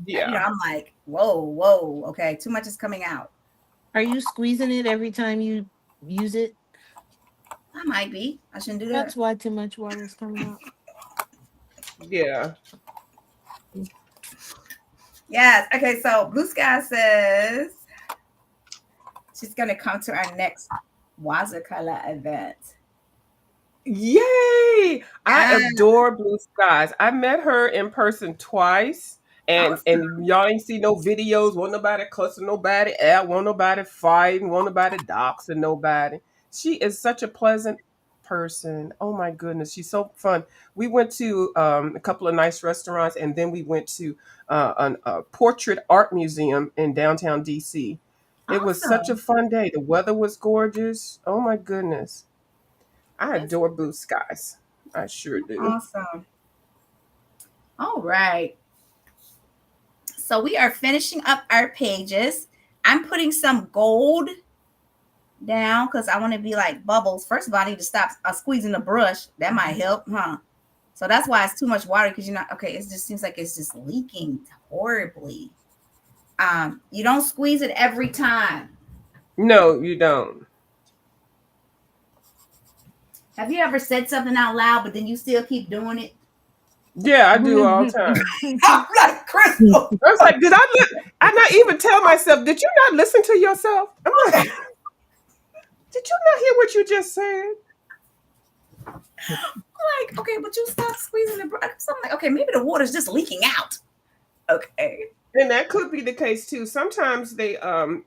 Yeah. I'm like, whoa, okay, too much is coming out. Are you squeezing it every time you use it? I might be. I shouldn't do that. That's why too much water is coming out. Yeah. Yes. Okay. So Blue Sky says she's gonna come to our next Watercolor event. Yay! I Ah, adore Blue Skies. I met her in person twice, awesome. and y'all ain't see no videos. Won't nobody cussing nobody out. Won't nobody fighting. Won't nobody doxing nobody. She is such a pleasant person. Oh my goodness, she's so fun. We went to a couple of nice restaurants, and then we went to a portrait art museum in downtown DC. It was such a Awesome. fun day. The weather was gorgeous. Oh my goodness. I That's adore blue skies. I sure do. awesome. All right. So we are finishing up our pages. I'm putting some gold down because I want to be like Bubbles. First of all, I need to stop squeezing the brush. That might help, huh? So that's why it's too much water because you're not okay. It just seems like it's just leaking horribly. You don't squeeze it every time. No, you don't. Have you ever said something out loud, but then you still keep doing it? Yeah, I do all the time. I'm like Crystal. I was like, I not even tell myself, did you not listen to yourself? I'm like, did you not hear what you just said? Like, okay, but you stop squeezing the brush. So I'm like, okay, maybe the water's just leaking out. Okay. And that could be the case too. Sometimes they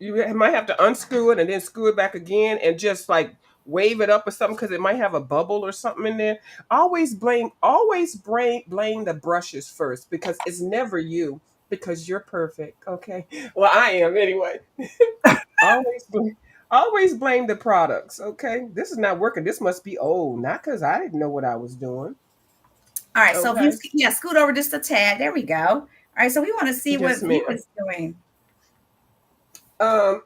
you might have to unscrew it and then screw it back again and just like wave it up or something because it might have a bubble or something in there. Always blame the brushes first because it's never you because you're perfect. Okay. Well, I am anyway. always blame always blame the products. Okay. This is not working. This must be old. Not because I didn't know what I was doing. All right. So if Okay. you scoot over just a tad. There we go. All right. So we want to see what Yes, View ma'am. is doing. Um,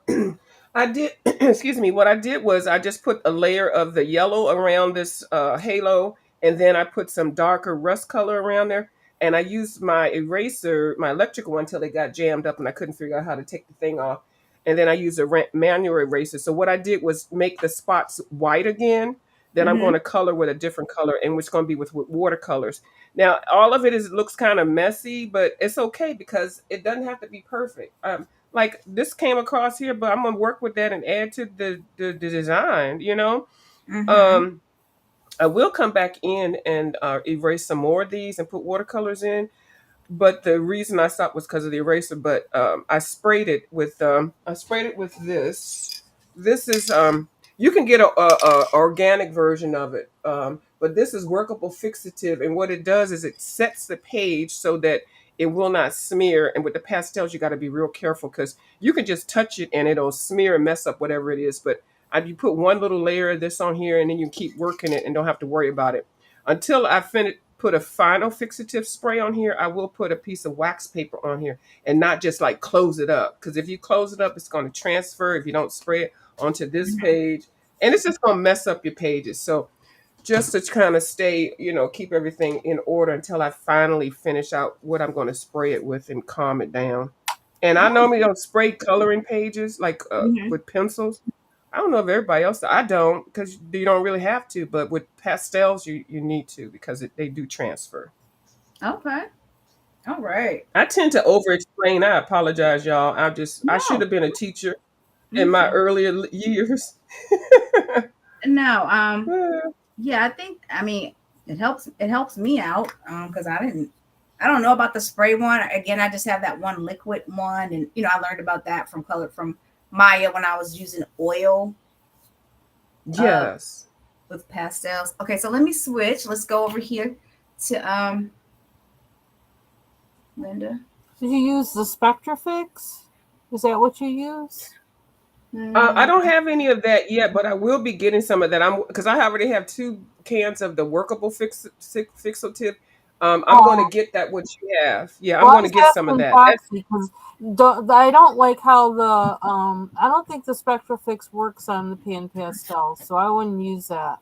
I did. Excuse me. What I did was I just put a layer of the yellow around this halo, and then I put some darker rust color around there. And I used my eraser, my electrical one, until it got jammed up, and I couldn't figure out how to take the thing off. And then I used a manual eraser. So what I did was make the spots white again. Then I'm going Mm-hmm. to color with a different color, and it's going to be with watercolors. Now, all of it looks kind of messy, but it's okay because it doesn't have to be perfect. like this came across here, but I'm gonna work with that and add to the design. Mm-hmm. Um, I will come back in and erase some more of these and put watercolors in, but the reason I stopped was because of the eraser. But I sprayed it with this. This is you can get a organic version of it, but this is workable fixative, and what it does is it sets the page so that it will not smear. And with the pastels, you got to be real careful because you can just touch it and it'll smear and mess up whatever it is. But you put one little layer of this on here, and then you keep working it and don't have to worry about it until I finish put a final fixative spray on here. I will put a piece of wax paper on here and not just like close it up, because if you close it up, it's going to transfer if you don't spray it onto this Mm-hmm. page, and it's just going to mess up your pages. So just to kind of stay, keep everything in order until I finally finish out what I'm going to spray it with and calm it down. And I Oh. normally don't spray coloring pages like Mm-hmm. with pencils. I don't know if everybody else. I don't, because you don't really have to. But with pastels, you need to, because they do transfer. Okay. All right. I tend to over explain. I apologize, y'all. I should No. have been a teacher in my Okay. earlier years. No. Yeah, I think, I mean, it helps me out because I don't know about the spray one. Again, I just have that one liquid one, and I learned about that from Maya when I was using oil uh Yes. with pastels. Okay, so let me switch. Let's go over here to Linda. Did you use the Spectrafix? Is that what you use? I Mm, don't have any of that yet, but I will be getting some of that. Because I already have 2 cans of the workable fixative. I'm going to Oh, get that what you have. Yeah, I'm well, I going to was get some of asking that. Foxy because I don't like how I don't think the Spectrafix works on the pan pastels, so I wouldn't use that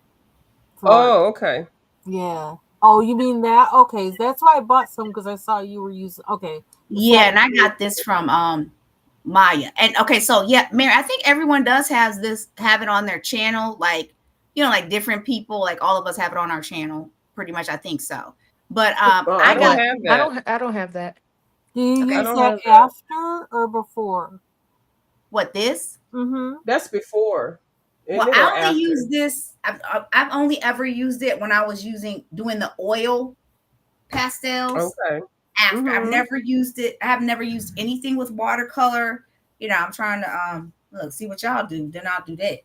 for it. Oh, okay. Yeah. Oh, you mean that? Okay, that's why I bought some because I saw you were using. Okay, it's yeah, that. and I got this from Maya. And okay, so yeah, Mary, I think everyone does have it on their channel, like like different people, like all of us have it on our channel, pretty much. I think so. But Oh, I I don't got What? have I that. don't. I don't have that. Do you I okay. use don't that have that. after or before? What this? Mm-hmm. That's before, isn't Well, it, I or only after? use this. I've only ever used it when I was doing the oil pastels. Okay. After I've Mm-hmm. never used it. I have never used anything with watercolor. I'm trying to look, see what y'all do. Then I'll do that.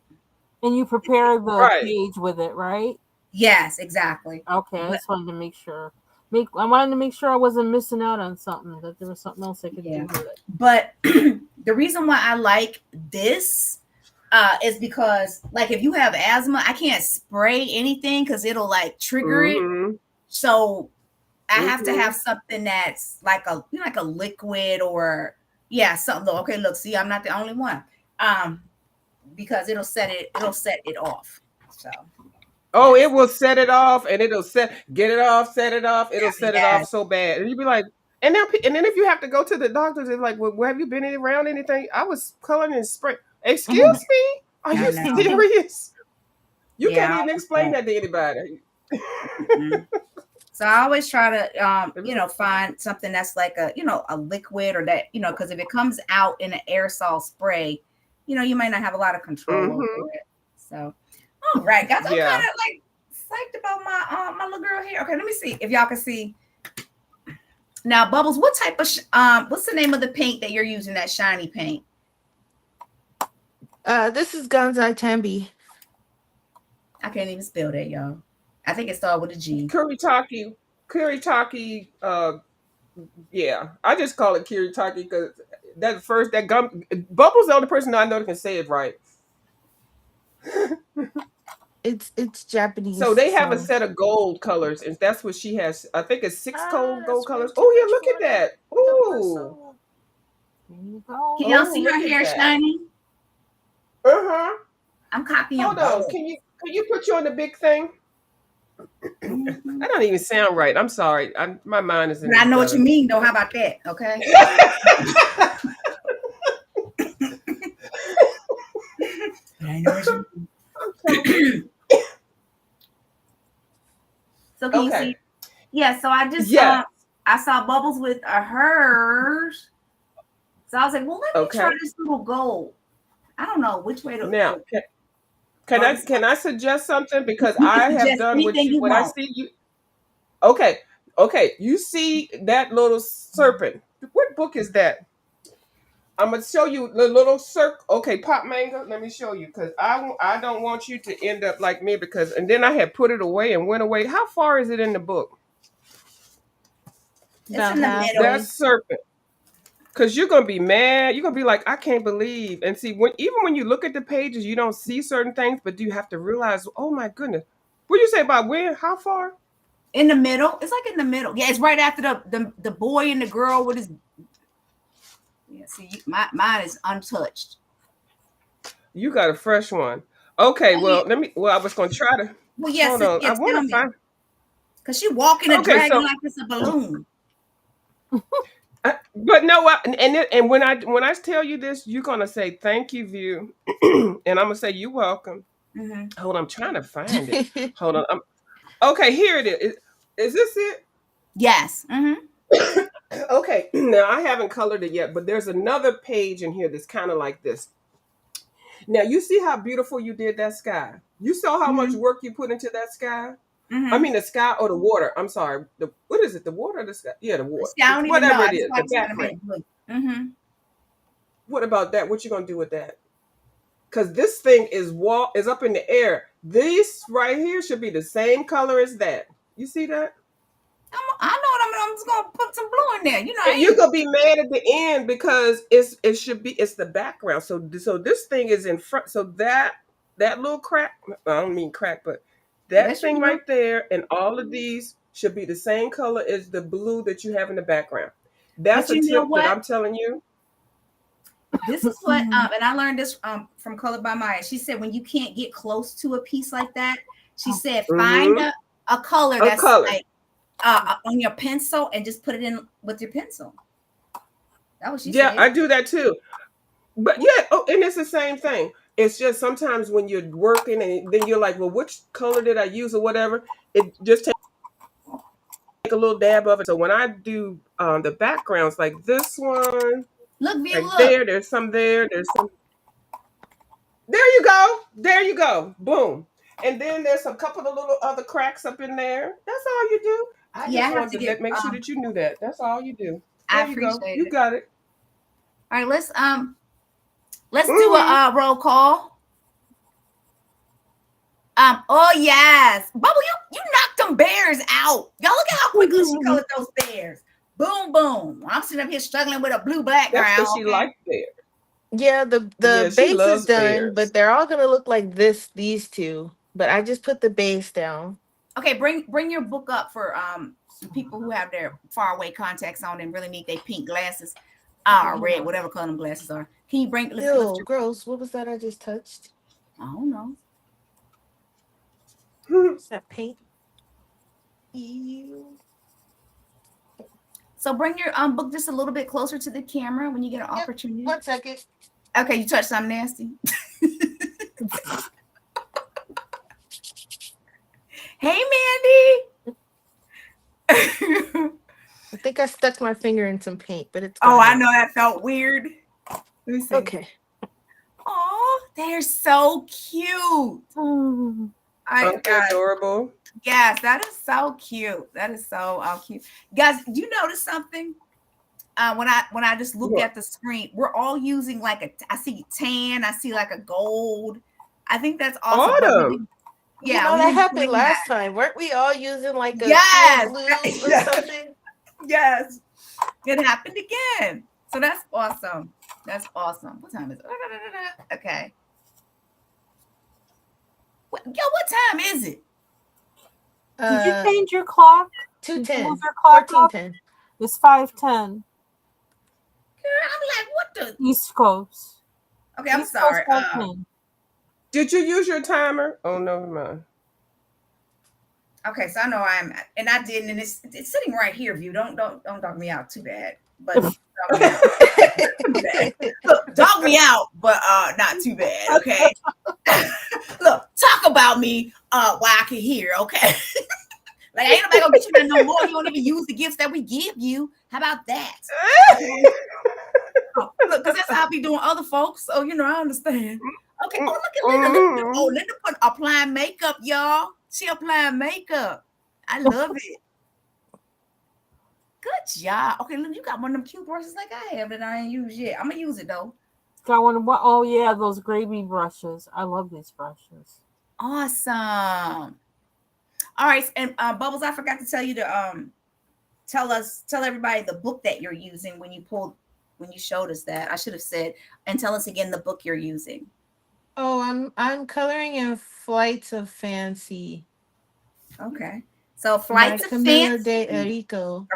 And you prepare the Right. page with it, right? Yes, exactly. Okay, I But just wanted to make sure. I wanted to make sure I wasn't missing out on something. That there was something else I could do yeah, with it. but the reason why I like this is because, like, if you have asthma, I can't spray anything because it'll like trigger it. Mm-hmm. So I have to Mm-hmm. have something that's like a liquid, or yeah, something. Okay, look, see, I'm not the only one. Um, because it'll set it off. So Oh, it yes, will set it off, and it'll get it off, set it off. It'll set it off yes. so bad, and you'd be like, and then if you have to go to the doctors, it's like, well, have you been around anything? I was coloring and spray. Excuse me, are I you know. serious? You can't Yeah, even explain that to anybody. mm-mm. So I always try to find something that's like a liquid, or that, because if it comes out in an aerosol spray, you might not have a lot of control over Mm-hmm. it. So all right, guys, I'm kind Yeah. of like psyched about my little girl here. Okay, let me see if y'all can see now. Bubbles, what type of what's the name of the paint that you're using, that shiny paint? This is Gonzai Tambi. I can't even spell that, y'all. I think it started with a G. Kuritake, Kuritake. Yeah, I just call it Kuritake because that gum. Bubbles the only person I know that can say it right. It's So Japanese, they have a so set of gold colors, and that's what she has. I think it's six gold that's way colors. too Oh yeah, much look for at that. the Ooh, parcel. There you go. Can y'all oh see her look at hair that. shiny? Uh huh. I'm copying Hold on. both. Can you put you on the big thing? Mhm. That don't even sound right. I'm sorry. My mind isn't But I know what you together. mean, though. How about that? Okay. But I know what you I'm telling. mean. So can you Okay. see? Yeah. So I just Yes. I saw Bubbles with hers. So I was like, well, let me try Okay. this little gold. I don't know which way to Now, go. Or this, can I suggest something because you can I have suggest done anything you what I want. see you. Okay, okay. You see that little serpent? What book is that? I'm gonna show you the little circle. Okay, Pop Manga. Let me show you because I don't want you to end up like me because and then I had put it away and went away. How far is it in the book? It's About in the That middle. halfway. serpent. Because you're gonna be mad. You're gonna be like, I can't believe. And see, when even when you look at the pages, you don't see certain things, but you have to realize, oh my goodness. What do you say about when? How far? In the middle. It's like in the middle. Yeah, it's right after the boy and the girl with his. Yeah, see, mine is untouched. You got a fresh one. Okay, Oh yeah. well, let me. Well, I was gonna try to. Well, yes, Hold on. yeah, I want tell to me. find. Cause she walking and Okay, dragging so, like it's a balloon. but no, and when I tell you this, you're gonna say thank you, view, and I'm gonna say you're welcome. Mm-hmm. Hold on, I'm trying to find it. Hold on. Okay, here it is. Is this it? Yes. Mm-hmm. Okay, now I haven't colored it yet, but there's another page in here that's kind of like this. Now you see how beautiful you did that sky. You saw how much Mm-hmm. work you put into that sky. I Mm-hmm. mean the sky or the water. I'm sorry. The what is it? The water or the sky? Yeah, the water. See, I don't even know. Whatever I it just is, like the it's gonna be background. in blue. Mm-hmm. What about that? What you gonna do with that? Because this thing is up in the air. This right here should be the same color as that. You see that? I know what I'm just gonna put some blue in there. You know, And I you're ain't. gonna be mad at the end because it should be it's the background. So this thing is in front. So that little crack. I don't mean crack, but that Yes, you thing do. right there and all of these should be the same color as the blue that you have in the background. That's But a you know tip that what? I'm telling you. This is what and I learned this from Color by Maya. She said when you can't get close to a piece like that, she said find Mm-hmm. a color A that's color. like on your pencil and just put it in with your pencil. That's what she Yeah, said. I do that too. But yeah, oh, and it's the same thing. It's just sometimes when you're working and then you're like, well, which color did I use or whatever? It just takes a little dab of it. So when I do the backgrounds like this one, Look, view, right look. there, there's some there, there's some. There you go. There you go. Boom. And then there's a couple of little other cracks up in there. That's all you do. I Yeah, I just have wanted to to get make sure that you knew that. That's all you do. I There you go. appreciate You it. got it. All right, let's do a Mm-hmm. roll call. Oh yes. Bubble, you knocked them bears out. Y'all look at how quickly she colored those bears. Boom, boom. I'm sitting up here struggling with a blue That's background. because she Okay. liked bear. Yeah, Yeah, the she base is loves done, but bears. they're all gonna look like these two. But I just put the base down. Okay, bring your book up for people who have their far away contacts on and really need their pink glasses. Red, whatever color them glasses are. Can you lift Ew, your gross. What was that I just touched? I don't know. Is that paint? Ew. So bring your book just a little bit closer to the camera when you get an Yep. opportunity. 1 second. Okay, you touched something nasty. Hey, Mandy. I think I stuck my finger in some paint, but it's Oh, gone I now. know that felt weird. Let me see. Okay. Oh, they're so cute. Aren't they adorable? Yes, that is so cute. That is so cute. Guys, do you notice something? When I just look What? at the screen, we're all using I see tan, I see like a gold. I think that's awesome. But Autumn. yeah, we that didn't happened bring last that. time. Weren't we all using like a Yes, cool blues or yes, something? yes. It happened again. So that's awesome. That's awesome. What time is it? Okay. What time is it? Did you change your clock? Did you 2:10. move your clock up? 14:10. It's 5:10 Girl, I'm like, what the? East Coast. Okay, I'm East Coast sorry. 5:10. Did you use your timer? Oh, never mind. Okay, so I know and I didn't, and it's sitting right here. View, don't dog me out too bad, but dog me out. Too bad. Look, dog me out, but not too bad. Okay. Look, talk about me while I can hear. Okay. Like ain't nobody gonna get you that no more. You don't even use the gifts that we give you. How about that? Okay? look, because that's how I be doing other folks. So I understand. Okay. Oh, look at Linda. Oh, Mm-mm. Linda put applying makeup, y'all. She applying makeup. I love it. Good job. Okay, Linda, you got one of them cute brushes like I have that I ain't used yet. I'm gonna use it though. Got one. Oh yeah, those gravy brushes. I love these brushes. Awesome. All right, and Bubbles, I forgot to tell you to tell everybody the book that you're using when you showed us that. I should have said, and tell us again the book you're using. Oh, I'm coloring in Flights of Fancy Okay. So by Flights of Camilo de Fancy. Erico.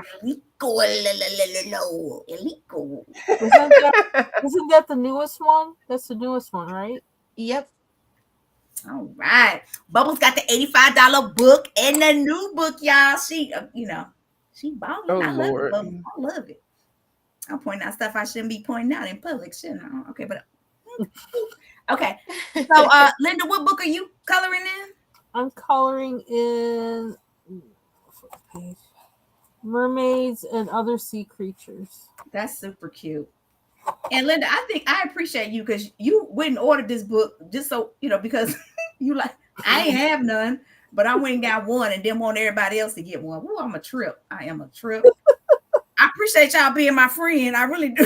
Illegal. Isn't that isn't that the newest one? That's the newest one, right? Yep. All right. Bubbles got the $85 book and the new book, y'all. She balling. Oh I love it, Lord. Bubbles. I love it. I'm pointing out stuff I shouldn't be pointing out in public, shouldn't I? Okay, but okay. So Linda, what book are you coloring in? I'm coloring in mermaids and other sea creatures. That's super cute. And Linda, I think I appreciate you because you went and ordered this book just so because you like I ain't have none, but I went and got one and then want everybody else to get one. Ooh, I'm a trip. I am a trip. I appreciate y'all being my friend. I really do.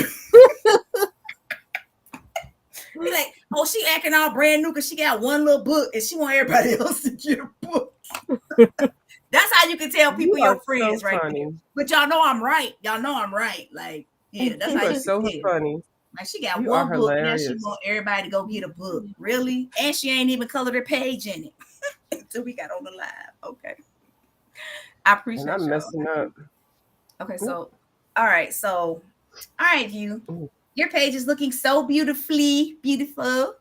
Be like, oh, she acting all brand new because she got one little book and she want everybody else to get a book. That's how you can tell people You are your so friends, right there. funny. But y'all know I'm right. Y'all know I'm right. Like, yeah, that's You how are you can so tell. funny. Like she got You are one book, now she hilarious. want everybody to go get a book. Really? And she ain't even colored her page in it until we got on the live. Okay. I And appreciate I'm y'all. messing up. Okay, so all right, you. Mm. Your page is looking so beautiful.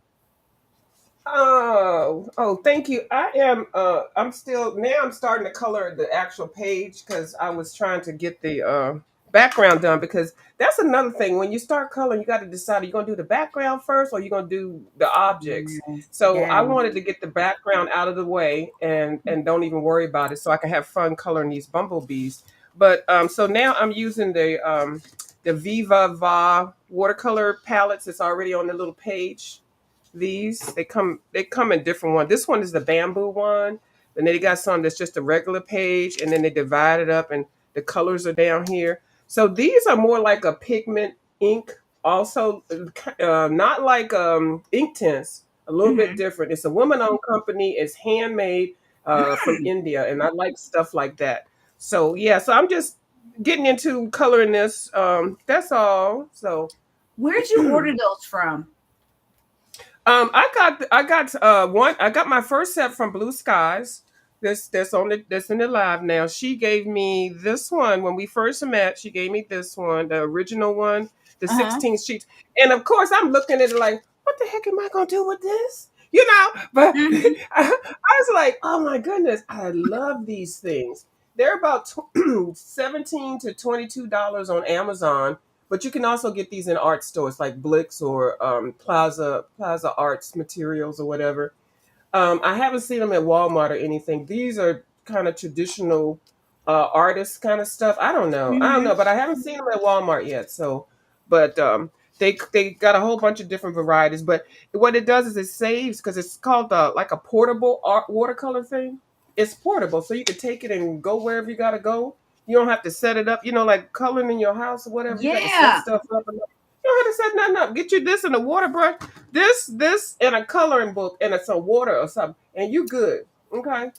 Oh, thank you. I'm still now I'm starting to color the actual page because I was trying to get the background done because that's another thing. When you start coloring, you got to decide are you gonna do the background first or you gonna do the objects. Yes. So I Yes. wanted to get the background out of the way and don't even worry about it so I can have fun coloring these bumblebees. But so now I'm using the Viva Va watercolor palettes. It's already on the little page. These they come in different ones. This one is the bamboo one. And then they got some that's just a regular page, and then they divide it up, and the colors are down here. So these are more like a pigment ink, also not like ink tints. A little bit Mhm. different. It's a woman-owned company. It's handmade from India, and I like stuff like that. So yeah, so I'm just getting into coloring this. That's all. So Where'd you order those from? I got my first set from Blue Skies. That's in the live now. She gave me this one when we first met. She gave me this one, the original one, the Uh-huh. 16 sheets. And of course, I'm looking at it like, what the heck am I gonna do with this? You know, but Mm-hmm. I was like, oh my goodness, I love these things. They're about 17 to $22 on Amazon, but you can also get these in art stores like Blix or Plaza Arts Materials or whatever. I haven't seen them at Walmart or anything. These are kind of traditional artist kind of stuff. I don't Mm-hmm. know, but I haven't seen them at Walmart yet. So, but they got a whole bunch of different varieties. But what it does is it saves because it's called like a portable art watercolor thing. It's portable, so you can take it and go wherever you gotta go. You don't have to set it up. Like coloring in your house or whatever. You got to set Yeah. stuff up. You don't have to set nothing up. Get you this and a water brush, this, and a coloring book, and some water or something, and you good. Okay.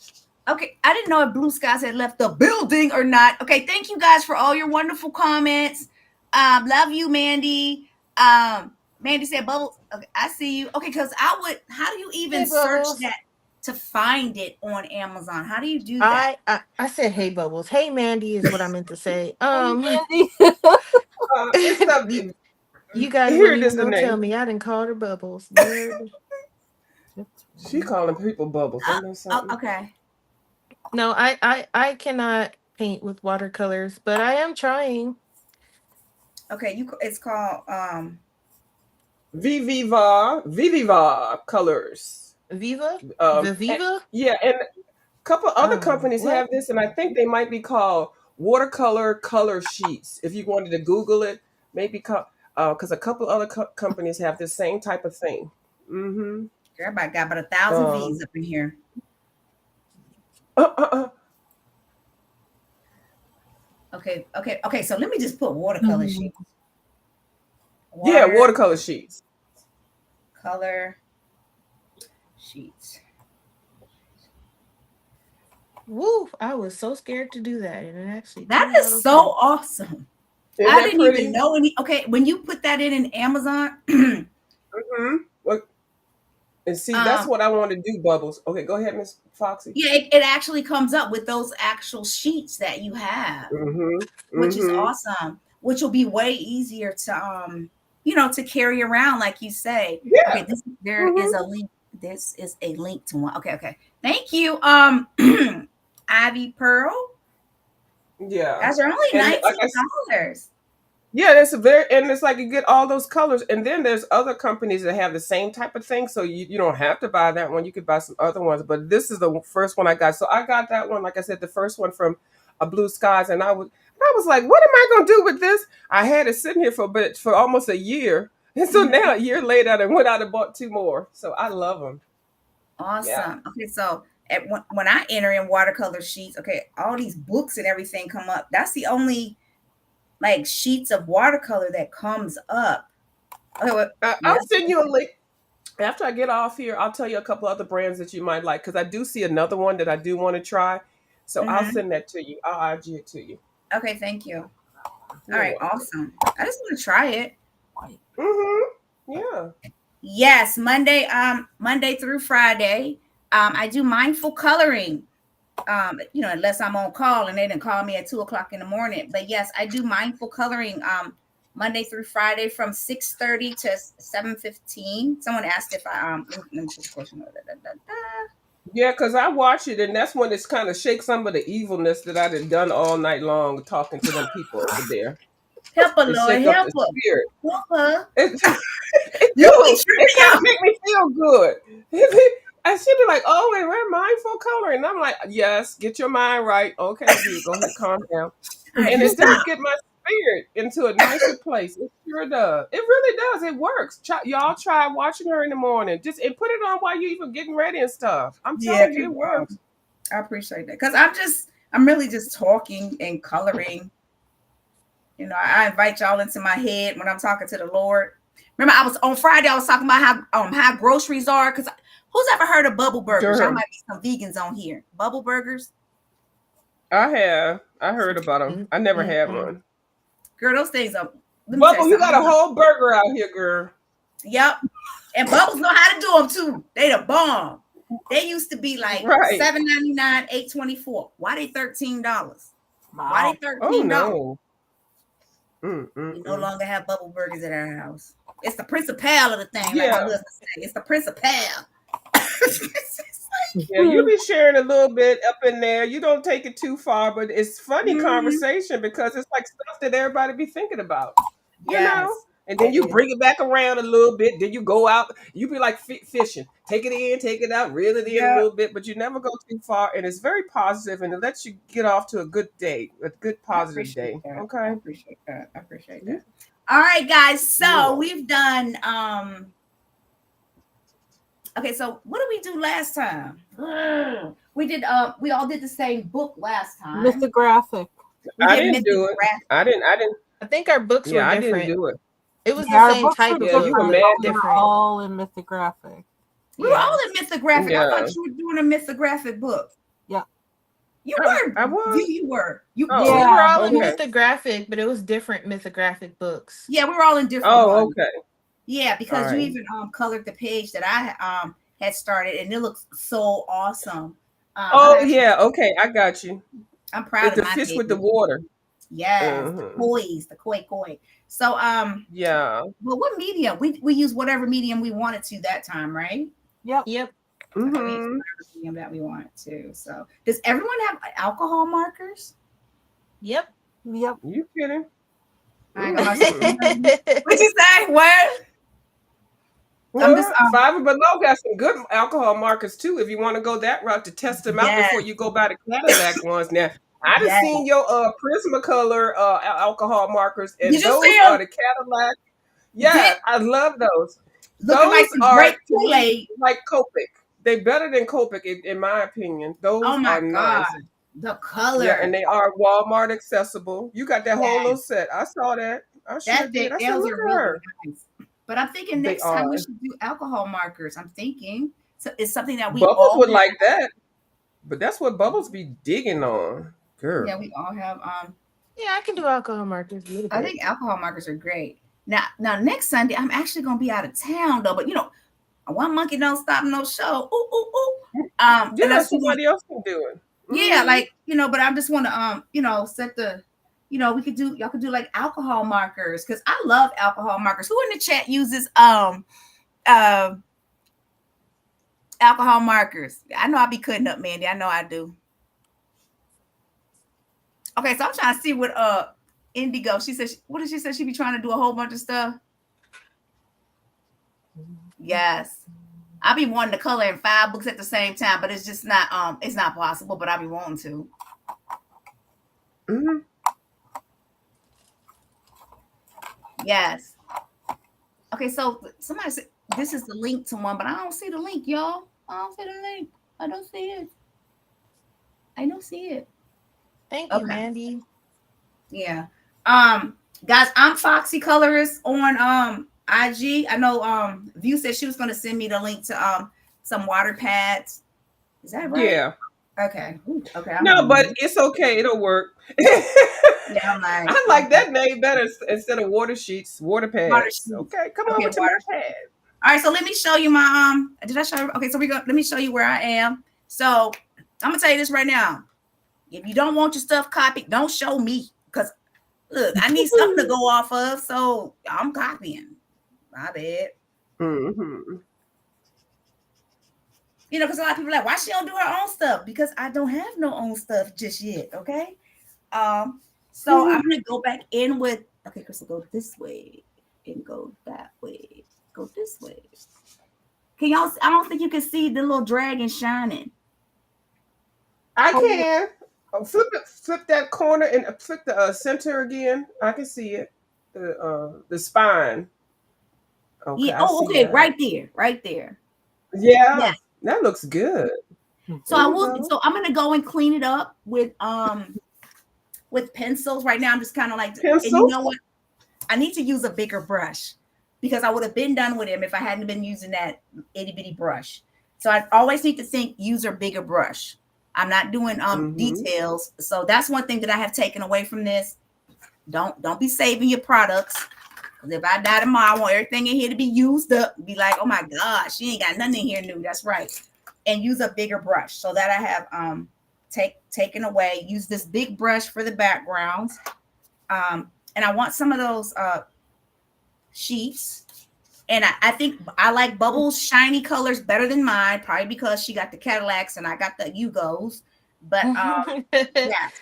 Okay, I didn't know if Blue Skies had left the building or not. Okay, thank you guys for all your wonderful comments. Love you, Mandy. Mandy said bubbles. Okay, I see you. Okay, because how do you Hey, even search Bubbles. that to find it on Amazon? How do you do that? I said hey Bubbles. Hey Mandy is what I meant to say. Hey, Mandy. It's you, the you guys here weren't it even is the gonna tell name. me. I didn't call her Bubbles. Lord. She calling people bubbles. Ain't that Oh, something? okay. No, I cannot paint with watercolors, but I am trying. Okay, it's called Viviva colors. Viva? Um, and- Viva? yeah, and couple other companies What? have this, and I think they might be called watercolor color sheets. If you wanted to Google it, maybe call. because a couple other companies have the same type of thing. Mm-hmm. Everybody got about 1,000 V's Um, up in here. uh, uh, uh, Okay. So let me just put watercolor Mhm. sheets. yeah, watercolor sheets. Watercolor sheets. Woo! I was so scared to do that, and it actually That turned out is so okay. awesome. Isn't I that didn't even pretty? know any. Okay, when you put that in Amazon, Mm-hmm. Well, and see, that's um, what I want to do, Bubbles. Okay, go ahead, Miss Foxy. yeah, it actually comes up with those actual sheets that you have, Mm-hmm. which is Mm-hmm. awesome. Which will be way easier to to carry around, like you say. Yeah. Okay, there is Mm-hmm. a link. This is a link to one. Okay. Thank you, Ivy Pearl. Yeah. Guys are only And like $19. yeah, that's a very, and it's like you get all those colors, and then there's other companies that have the same type of thing, so you don't have to buy that one. You could buy some other ones, but this is the first one I got. So I got that one, like I said, the first one from a Blue Skies, and I was like, what am I gonna do with this? I had it sitting here for almost a year, and so Mhm. now a year later, I went out and bought two more. So I love them. Yeah. Awesome. Okay, so when I enter in watercolor sheets, okay, all these books and everything come up. That's the only like sheets of watercolor that comes up. Okay, well, I'll yes. send you a link. After I get off here, I'll tell you a couple other brands that you might like because I do see another one that I do want to try. So I'll Mhm. send that to you. I'll IG it to you. Okay, thank you. All You're right, welcome. awesome. I just want to try it. Mm-hmm. Yeah. Yes, Monday through Friday. I do mindful coloring. Unless I'm on call and they didn't call me at 2 o'clock in the morning. But yes, I do mindful coloring Monday through Friday from 6:30 to 7:15. Someone asked if I let me put the question. Yeah, because I watch it and that's when it's kind of shake some of the evilness that I done done all night long talking to them people over there. Help her, It Lord, shake up help the her. spirit. Help her. It, it You be do. It tripping kind of out. make me feel good. And she'd be like, "Oh, and we're mindful coloring." And I'm like, "Yes, get your mind right. Okay, dear, go ahead, calm down." All right, And you it does stop. get my spirit into a nicer place. It sure does. It really does. It works. Y'all try watching her in the morning. Just and put it on while you even getting ready and stuff. I'm Yeah, telling you, it works. I appreciate that because I'm really just talking and coloring. I invite y'all into my head when I'm talking to the Lord. Remember, I was on Friday. I was talking about how groceries are. Because who's ever heard of bubble burgers? Y'all Sure. might be some vegans on here. Bubble burgers, I have. I heard about them. I never had Mm-mm. one. girl. Those things are. Let me tell you Bubble, you something. got a whole burger out here, girl. Yep, and Bubbles know how to do them too. They the bomb. They used to be like Right. $7.99, $8.24. Why they $13? Why Wow. they Oh $13? no. We no Mm. longer have bubble burgers at our house. It's the principal of the thing, like my Yeah. husband say. It's the principal. Yeah, you be sharing a little bit up in there. You don't take it too far, but it's funny Mhm. conversation because it's like stuff that everybody be thinking about, you know? Yes, And then it you is. bring it back around a little bit. Then you go out. You be like fishing. Take it in, take it out, reel it in a Yeah, little bit, but you never go too far. And it's very positive and it lets you get off to a good day, a good I positive appreciate day. that. I Okay? appreciate that. I appreciate You- that. All right, guys. You're So welcome. we've done okay, so what did we do last time? We did we all did the same book last time. Mythographic. We I did didn't do it. mythographic. I didn't. I think our books were Yeah, I didn't different. do it. It was Yeah, the our same books were type of Yeah, you book, were different, but mad. but we were different. all in mythographic. We were all Yes. in mythographic. I Yeah. thought you were doing a mythographic book. Yeah. You I were. was. You were. You Oh, We see? were Yeah, all in okay. mythographic, but it was different mythographic books. Yeah, we were all in different Oh, ones. okay. Yeah, All because you right. even colored the page that I had started, and it looks so awesome. Oh yeah, okay, I got you. I'm proud It's of the my fish with the page. water. Yes, the Uh-huh. koi's, the koi. So Yeah. well, what medium? We use whatever medium we wanted to that time, right? yep. Yep. Okay, we use Mm-hmm. whatever medium that we want to. So does everyone have alcohol markers? Yep. Yep. You kidding? I got my sister. Mm-hmm. What you say? What? I'm just Well, Five and Below got some good alcohol markers too. If you want to go that route to test them out yes, before you go buy the Cadillac ones. Now, I done yes. seen your Prismacolor alcohol markers, Did and you those see are them? the Cadillac. Dip, Yeah, I love those. looking like Those some are grape to me Kool-Aid. like Copic. They better than Copic in my opinion. Oh Those my are God. nice. The Yeah, color. and they are Walmart accessible. You got that whole little Yes. set. I saw that. I sure That did. I said, those look are at really her. nice. But I'm thinking They next time we are. should do alcohol markers. I'm thinking. So it's something that we Bubbles all would have. like that, but that's what Bubbles be digging on, Yeah, girl. we all have. Yeah, I can do alcohol markers a little I bit. think alcohol markers are great. Now next Sunday, I'm actually gonna be out of town though. But one monkey don't stop no show. Ooh, ooh, ooh. And Yeah, that's what somebody else can do it. yeah, Hmm. like but I just want to set the we could do y'all could do like alcohol markers because I love alcohol markers. Who in the chat uses uh alcohol markers? I know I be cutting up, Mandy. I know I do. Okay, so I'm trying to see what Indigo. She said what did she say? She be trying to do a whole bunch of stuff. Yes. I be wanting to color in 5 books at the same time, but it's not possible, but I be wanting to. Hmm. Yes. Okay, so somebody said this is the link to one, but I don't see the link, y'all. I don't see the link. I don't see it. I don't see it. Thank you, Okay. Mandy. Yeah. Guys, I'm Foxy Colorist on IG. I know View said she was gonna send me the link to some water pads. Is that right? Yeah. Okay. Okay, I'm No, doing but it. it's okay. It'll work. Yeah, I'm like, I like that name better instead of water sheets, water water pads. sheets. Okay, come on Okay, with your water. pad. All right, so let me show you my did I show you? Okay, so let me show you where I am. So I'm gonna tell you this right now. If you don't want your stuff copied, don't show me. Because look, I need something to go off of. So I'm copying. My bad. Mm-hmm. Because a lot of people are like, why she don't do her own stuff? Because I don't have no own stuff just yet. Okay. So I'm gonna go back in with Crystal, go this way and go that way. Go this way. Can y'all I don't think you can see the little dragon shining. I can. Oh, flip that corner and flip the center again. I can see it. The spine. Okay, Yeah. I Oh, see okay. that. Right there. Right there. Yeah, Yes. that looks good. So There I you will. go. So I'm gonna go and clean it up with pencils. Right now, I'm just kind of like, and you know Pencils. what? I need to use a bigger brush because I would have been done with him if I hadn't been using that itty bitty brush. So I always need to think use a bigger brush. I'm not doing Mm-hmm. details. So that's one thing that I have taken away from this. Don't be saving your products. Because if I die tomorrow, I want everything in here to be used up. Be like, oh my God, she ain't got nothing in here new. That's right. And use a bigger brush so that I have taken away. Use this big brush for the backgrounds. And I want some of those sheets. And I think I like Bubbles' shiny colors better than mine, probably because she got the Cadillacs and I got the Yugos. But yes,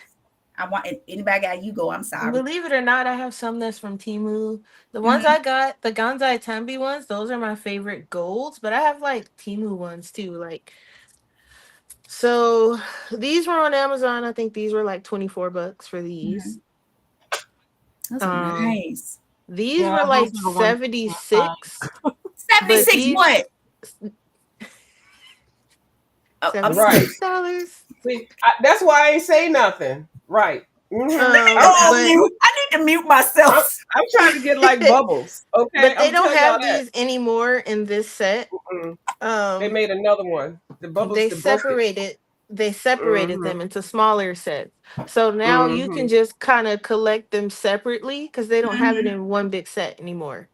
I want anybody got Yugo, I'm sorry. Believe it or not, I have some that's from Temu. The ones Mhm. I got, the Ganzai Tambi ones, those are my favorite golds. But I have like Temu ones too. So these were on Amazon. I think these were like $24 for these. Mhm. Those are Um, nice. these Yeah, were those like are the ones I can't find. 76, but 76 these what? I'm sorry. Right. $76. See, that's why I ain't say nothing. Right. Mm-hmm. Oh, But mute. I need to mute myself. I'm trying to get like Bubbles. Okay, but they I'm don't telling y'all have that. these anymore in this set. Mm-mm. They Um, made another one. The Bubbles, they they broke it. separated Mm-hmm. them into smaller sets. So now you Mm-hmm. can just kind of collect them separately because they don't have it Mhm. in one big set anymore.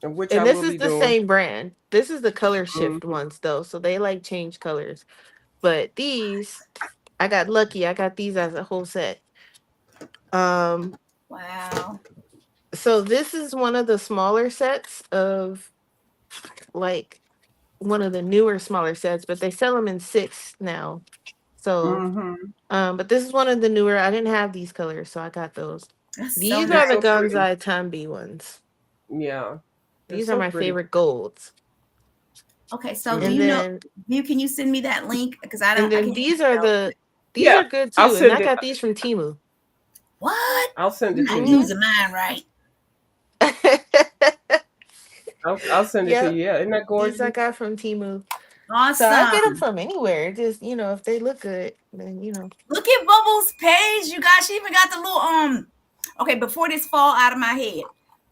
And which I And this will is be the doing. same brand. This is the color shift Mm-hmm. ones though, so they like change colors. But these, I got lucky. I got these as a whole set. Um, Wow. so this is one of the smaller sets of like one of the newer smaller sets, but they sell them in six now. So, Mm-hmm. but this is one of the newer. I didn't have these colors, so I got those. That's so These They're are nice. the so pretty. Ganzai Tambi ones. Yeah, they're These are so my pretty. favorite golds. Okay, so do And you Mm-hmm. know, then View, can you send me that link? Because I and don't, I then can't even tell. these Yeah, are good I'll too. And send I it. got these from Timu. What? I'll send I'm it to not you. Hmm using mine right. I'll send it to Yep. you. Yeah, isn't that These I gorgeous? got from Temu. So I get them Awesome. from anywhere. Just, if they look good, then Look at Bubbles' page, you guys. She even got the little Okay, before this fall out of my head.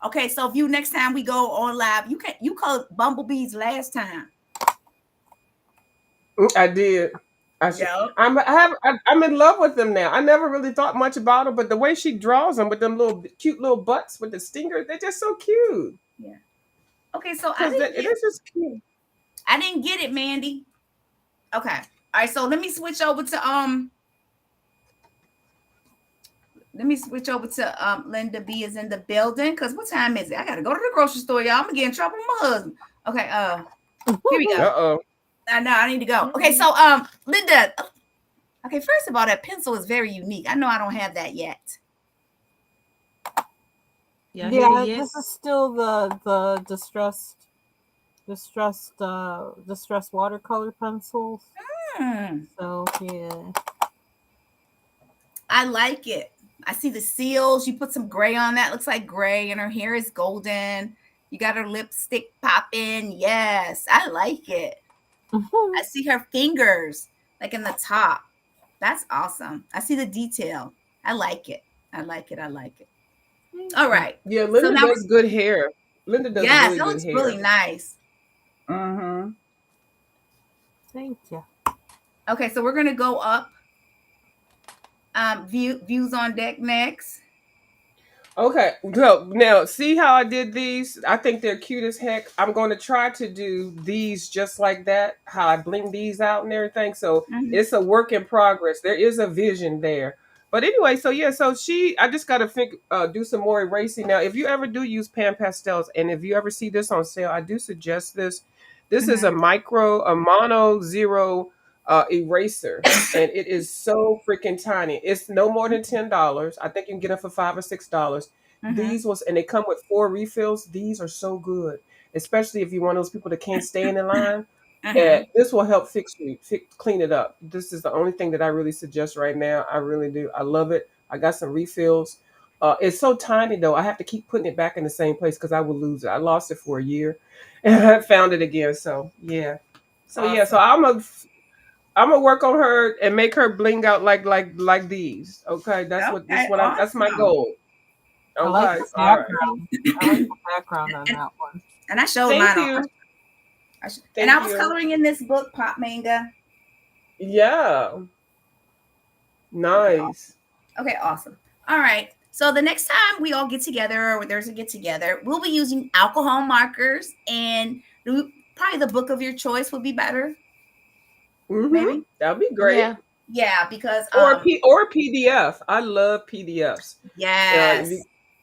Okay, so if you next time we go on live, you called bumblebees last time. I did. I should. Yep. I'm in love with them now. I never really thought much about them, but the way she draws them with them little cute little butts with the stinger, they're just so cute. Yeah. Okay, so Because it is just cute. I didn't get it, Mandy. Okay. All right, so let me switch over to Linda B is in the building. Cause what time is it? I gotta go to the grocery store, y'all. I'm gonna get in trouble with my husband. Okay, here we go. Uh-oh. I know I need to go. Okay, so Linda. Okay, first of all, that pencil is very unique. I know I don't have that yet. yeah, this is still the distressed watercolor pencils. So yeah, I like it. I see the seals. You put some gray on that. Looks like gray, and her hair is golden. You got her lipstick popping. Yes, I like it. I see her fingers like in the top. That's awesome. I see the detail. I like it. I like it. I like it. All right. Yeah, So Linda now does good hair. Linda does yes, really that good looks hair. really nice. Mm-hmm. thank you. Okay, so we're gonna go up. Views on deck next. Okay, so now see how I did these? I think they're cute as heck. I'm going to try to do these just like that, how I bling these out and everything. So it's a work in progress. There is a vision there. But anyway, so yeah, so I just got to do some more erasing. Now, if you ever do use pan pastels, and if you ever see this on sale, I do suggest this. This is a mono zero eraser, and it is so freaking tiny. It's no more than $10. I think you can get it for $5 or $6. And they come with 4 refills. These are so good, especially if you're one of those people that can't stay in the line. This will help clean it up. This is the only thing that I really suggest right now. I really do. I love it. I got some refills. It's so tiny though. I have to keep putting it back in the same place because I will lose it. I lost it for a year, and I found it again. So yeah. So yeah. So I'm gonna work on her and make her bling out like these. Okay, that's my goal. I like Okay, the all right. background. I like the background on that one. And I showed Thank mine you. off. And I Thank was you. coloring in this book, Pop Manga. Yeah. Nice. Okay, awesome. All right. So the next time we all get together, or there's a get together, we'll be using alcohol markers, and probably the book of your choice would be better. Maybe. That'd be great. Yeah. Yeah, because Or PDF. I love PDFs. yes.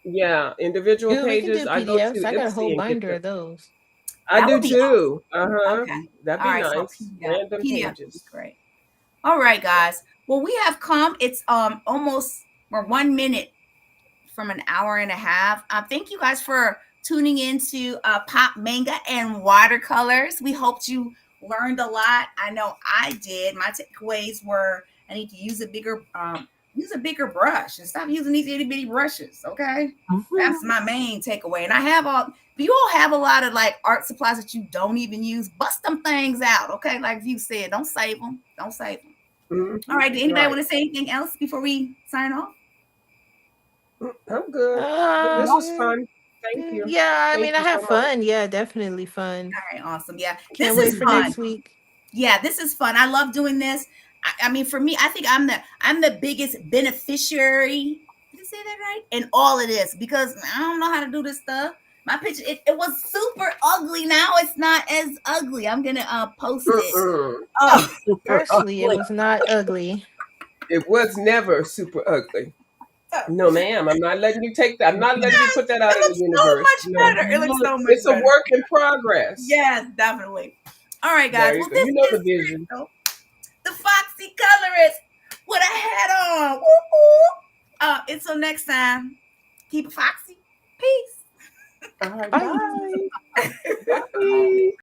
Yeah, individual Dude, we can pages. do I go PDFs. to I got a whole Ipsy and get binder them. of those. I That do would be awesome. too. Uh-huh. Okay. That'd All be right. So nice. Random PDF would be pages. great. All right, guys. Well, we have come. It's almost we're 1 minute from an hour and a half. Thank you guys for tuning into Pop Manga and Watercolors. We hoped you learned a lot. I know I did. My takeaways were I need to use a bigger brush and stop using these itty bitty brushes. Okay, that's my main takeaway. And I have you all have a lot of like art supplies that you don't even use. Bust them things out. Okay, like you said, don't save them. Don't save them. Mm-hmm. All right. Did anybody want to say anything else before we sign off? I'm good. This was fun. Thank you. Yeah, I Thank mean, I you so have much. fun. Yeah, definitely fun. All right, awesome. Yeah, Can't this wait is for fun. next week. Yeah, this is fun. I love doing this. I mean, for me, I think I'm the biggest beneficiary. Did I say that right? In all of this, because I don't know how to do this stuff. My picture, it was super ugly. Now it's not as ugly. I'm gonna post it. Oh, Firstly, it was not ugly. It was never super ugly. No, ma'am. I'm not letting you take that. I'm not letting you put that out it in the looks so universe. much No. better. It looks so much It's a better. work in progress. Yes, definitely. All right, guys. There you Well, go. this You know is the vision. the Foxy colorist with a hat on. Woo woo. Until next time, keep it foxy. Peace. All right, Bye. bye. Bye.